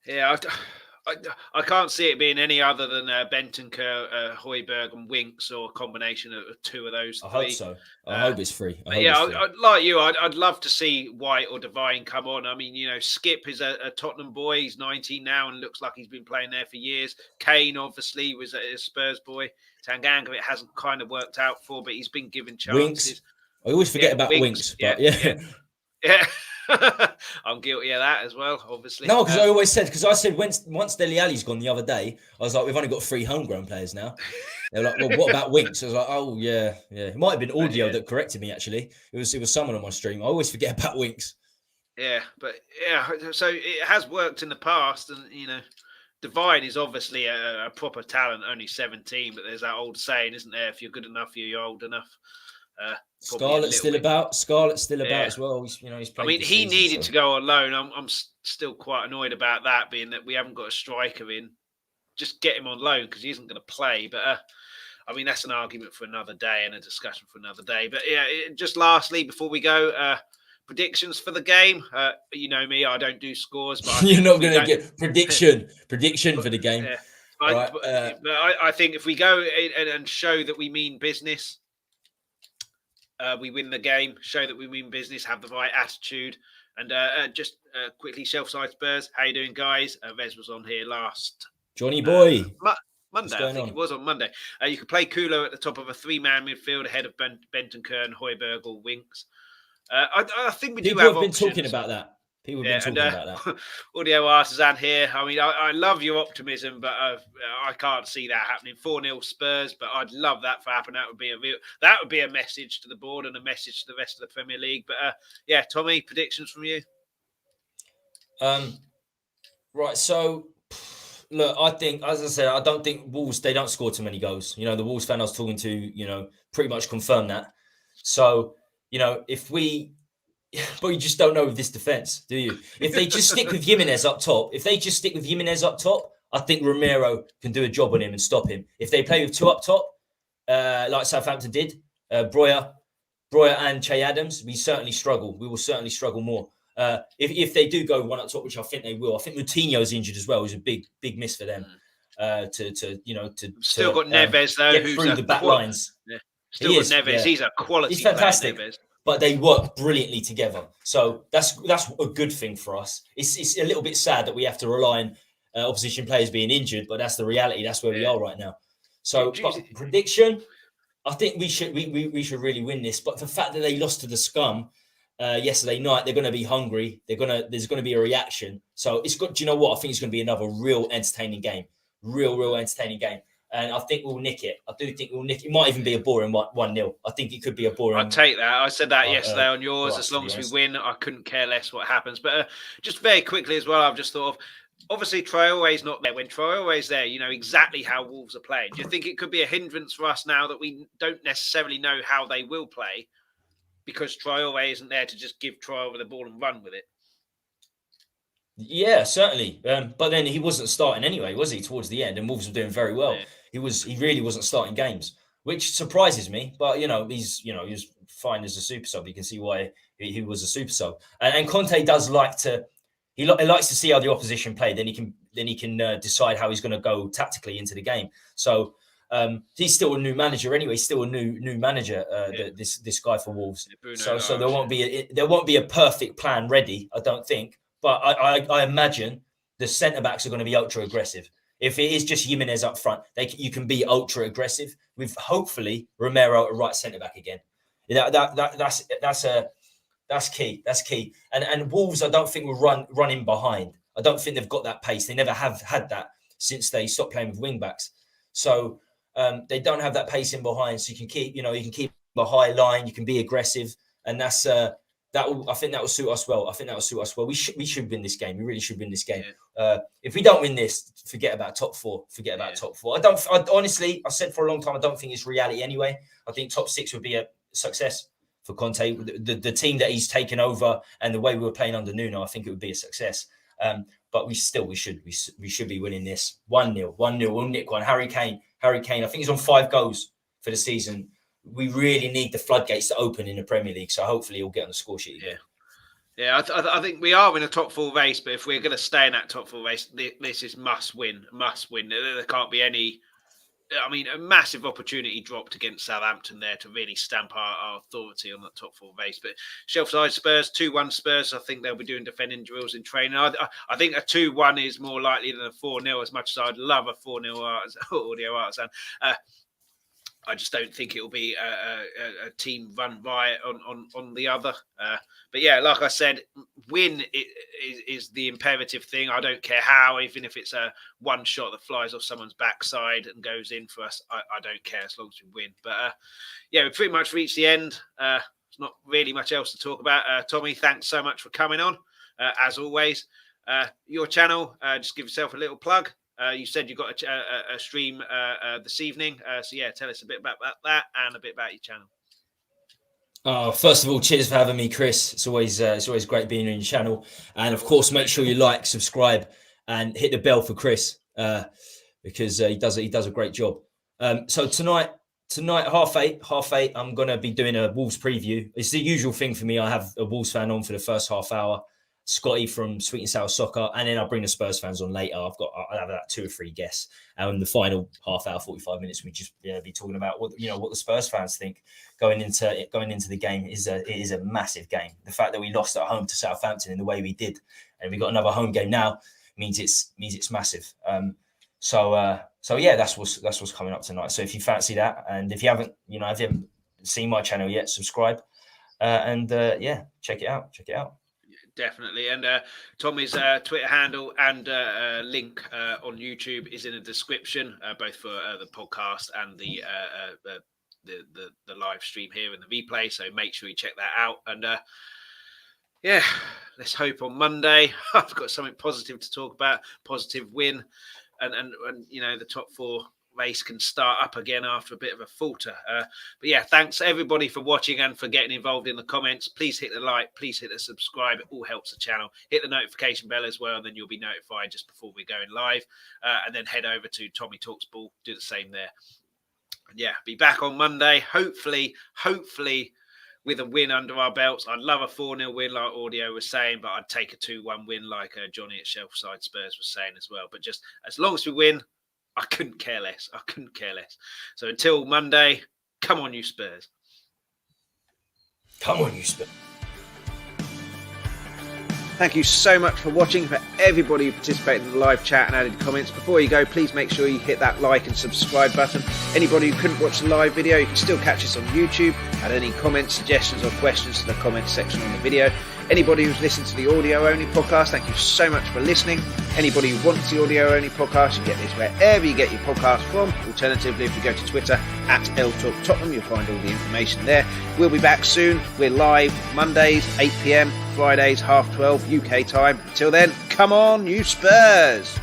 I can't see it being any other than Bentancur, Højbjerg, and Winks, or a combination of 2 of those 3. I hope so. I hope it's free. Like you, I'd love to see White or Devine come on. I mean, Skipp is a Tottenham boy. He's 19 now and looks like he's been playing there for years. Kane, obviously, was a Spurs boy. Tanganga, it hasn't kind of worked out for, but he's been given chances. Winks. I always forget about Winks. But yeah. I'm guilty of that as well, obviously. No, because I said once Dele Alli's gone the other day, I was like, we've only got 3 homegrown players now. They were like, well, what about Winks? I was like, oh yeah. It might have been Audio that corrected me. Actually, it was someone on my stream. I always forget about Winks. Yeah, but so it has worked in the past, and Devine is obviously a proper talent, only 17. But there's that old saying, isn't there? If you're good enough, you're old enough. Scarlett's still about as well. He's played. I mean, he needed to go on loan. I'm still quite annoyed about that, being that we haven't got a striker in. Just get him on loan because he isn't going to play. But I mean, that's an argument for another day and a discussion for another day. But just lastly, before we go, predictions for the game. You know me, I don't do scores. But you're not going to get prediction for the game. But I think if we go and show that we mean business. We win the game, show that we mean business, have the right attitude. And just quickly, Shelf-Side Spurs, how you doing, guys? Vez was on here last... Johnny boy. Monday, I think it was on Monday. You could play Kulo at the top of a 3-man midfield ahead of Bentancur and Højbjerg or Winks. I think we do have been talking about that. People have been talking about that. Audio Artisan here. I mean, I love your optimism, but I can't see that happening. 4-0 Spurs, but I'd love that to happen. That would be a message to the board and a message to the rest of the Premier League. But Tommy, predictions from you? Right. So, look, I think, as I said, I don't think Wolves, they don't score too many goals. The Wolves fan I was talking to, pretty much confirmed that. So, if we... But you just don't know with this defence, do you? If they just stick with Jimenez up top, I think Romero can do a job on him and stop him. If they play with 2 up top, like Southampton did, Breuer and Che Adams, we will certainly struggle more. If they do go one up top, which I think they will, I think Moutinho's injured as well. Is a big miss for them. Still got Neves though, get who's through the back lines. Yeah. Still got Neves. Yeah. He's a quality. He's fantastic. Player, Neves. But they work brilliantly together. So that's a good thing for us. It's a little bit sad that we have to rely on opposition players being injured, but that's the reality. That's where we are right now. So prediction, I think we should really win this. But the fact that they lost to the Scum yesterday night, they're going to be hungry. There's going to be a reaction. So it's got. Do you know what? I think it's going to be another real entertaining game. Real entertaining game. And I think we'll nick it. I do think we'll nick it. It might even be a boring 1-0. I think it could be a boring. I'd take that. I said that yesterday on yours. As long as we win, I couldn't care less what happens. But just very quickly as well, I've just thought of, obviously, Traore's not there. When Traore's there, you know exactly how Wolves are playing. Do you think it could be a hindrance for us now that we don't necessarily know how they will play because Traore isn't there to just give Traore the ball and run with it? Yeah, certainly. But then he wasn't starting anyway, was he? Towards the end, and Wolves were doing very well. Yeah. He really wasn't starting games, which surprises me. But he was fine as a super sub. You can see why he was a super sub. And Conte does like to. He likes to see how the opposition play. Then he can decide how he's going to go tactically into the game. So he's still a new manager anyway. He's still a new manager. This guy for Wolves. So there won't be a perfect plan ready. I don't think. But I imagine the centre backs are going to be ultra aggressive. If it is just Jimenez up front, you can be ultra aggressive with hopefully Romero at right centre back again. That's key. That's key. And Wolves, I don't think will run in behind. I don't think they've got that pace. They never have had that since they stopped playing with wing backs. So they don't have that pace in behind. So you can keep a high line. You can be aggressive, and that's. I think that will suit us well. We should win this game. We really should win this game. Yeah. If we don't win this, forget about top four. Top four. Honestly, I said for a long time, I don't think it's reality anyway. I think top six would be a success for Conte. The team that he's taken over and the way we were playing under Nuno, I think it would be a success. But we should be winning this 1-0. We'll nick one. Harry Kane. I think he's on 5 goals for the season. We really need the floodgates to open in the Premier League, so hopefully he'll get on the score sheet again. Yeah, I think we are in a top 4 race, but if we're going to stay in that top 4 race, this is must win. There can't be any. I mean, a massive opportunity dropped against Southampton there to really stamp our authority on that top 4 race. But shelf-side Spurs, 2-1 Spurs. I think they'll be doing defending drills in training. I think a 2-1 is more likely than a 4-0. As much as I'd love a 4-0 audio artisan. I just don't think it will be a team run riot on the other. But yeah, like I said, win is the imperative thing. I don't care how, even if it's a one shot that flies off someone's backside and goes in for us. I don't care as long as we win. But yeah, we pretty much reached the end. There's not really much else to talk about. Tommy, thanks so much for coming on. As always, your channel, just give yourself a little plug. You said you got a stream this evening. So yeah, tell us a bit about that and a bit about your channel. First of all, cheers for having me, Chris. It's always great being on your channel. And of course, make sure you like, subscribe, and hit the bell for Chris because he does a great job. So tonight, 8:30, I'm gonna be doing a Wolves preview. It's the usual thing for me. I have a Wolves fan on for the first half hour. Scotty from Sweet and Sour Soccer, and then I'll bring the Spurs fans on later. I'll have that 2 or 3 guests, and in the final half hour, 45 minutes, we just be talking about what the Spurs fans think going into the game. It is a massive game. The fact that we lost at home to Southampton in the way we did, and we got another home game now means it's massive. So yeah, that's what's coming up tonight. So if you fancy that, and if you haven't seen my channel yet, subscribe, and check it out. Definitely. And Tommy's Twitter handle and link on YouTube is in the description, both for the podcast and the live stream here and the replay. So make sure you check that out. And let's hope on Monday I've got something positive to talk about. Positive win, and the top 4 race can start up again after a bit of a falter. But yeah, thanks everybody for watching and for getting involved in the comments. Please hit the like, please hit the subscribe. It all helps the channel. Hit the notification bell as well, and then you'll be notified just before we're going live. And then head over to Tommy Talks Ball. Do the same there. And yeah, be back on Monday. Hopefully with a win under our belts. I'd love a 4-0 win like Audio was saying, but I'd take a 2-1 win like Johnny at Shelfside Spurs was saying as well. But just as long as we win, I couldn't care less. So until Monday, come on, you Spurs. Come on, you Spurs. Thank you so much for watching, for everybody who participated in the live chat and added comments. Before you go, please make sure you hit that like and subscribe button. Anybody who couldn't watch the live video, you can still catch us on YouTube. Add any comments, suggestions or questions to the comments section on the video. Anybody who's listened to the audio-only podcast, thank you so much for listening. Anybody who wants the audio-only podcast, you get this wherever you get your podcast from. Alternatively, if you go to Twitter, @Talk Tottenham, you'll find all the information there. We'll be back soon. We're live Mondays, 8 p.m, Fridays, 12:30 UK time. Until then, come on, you Spurs!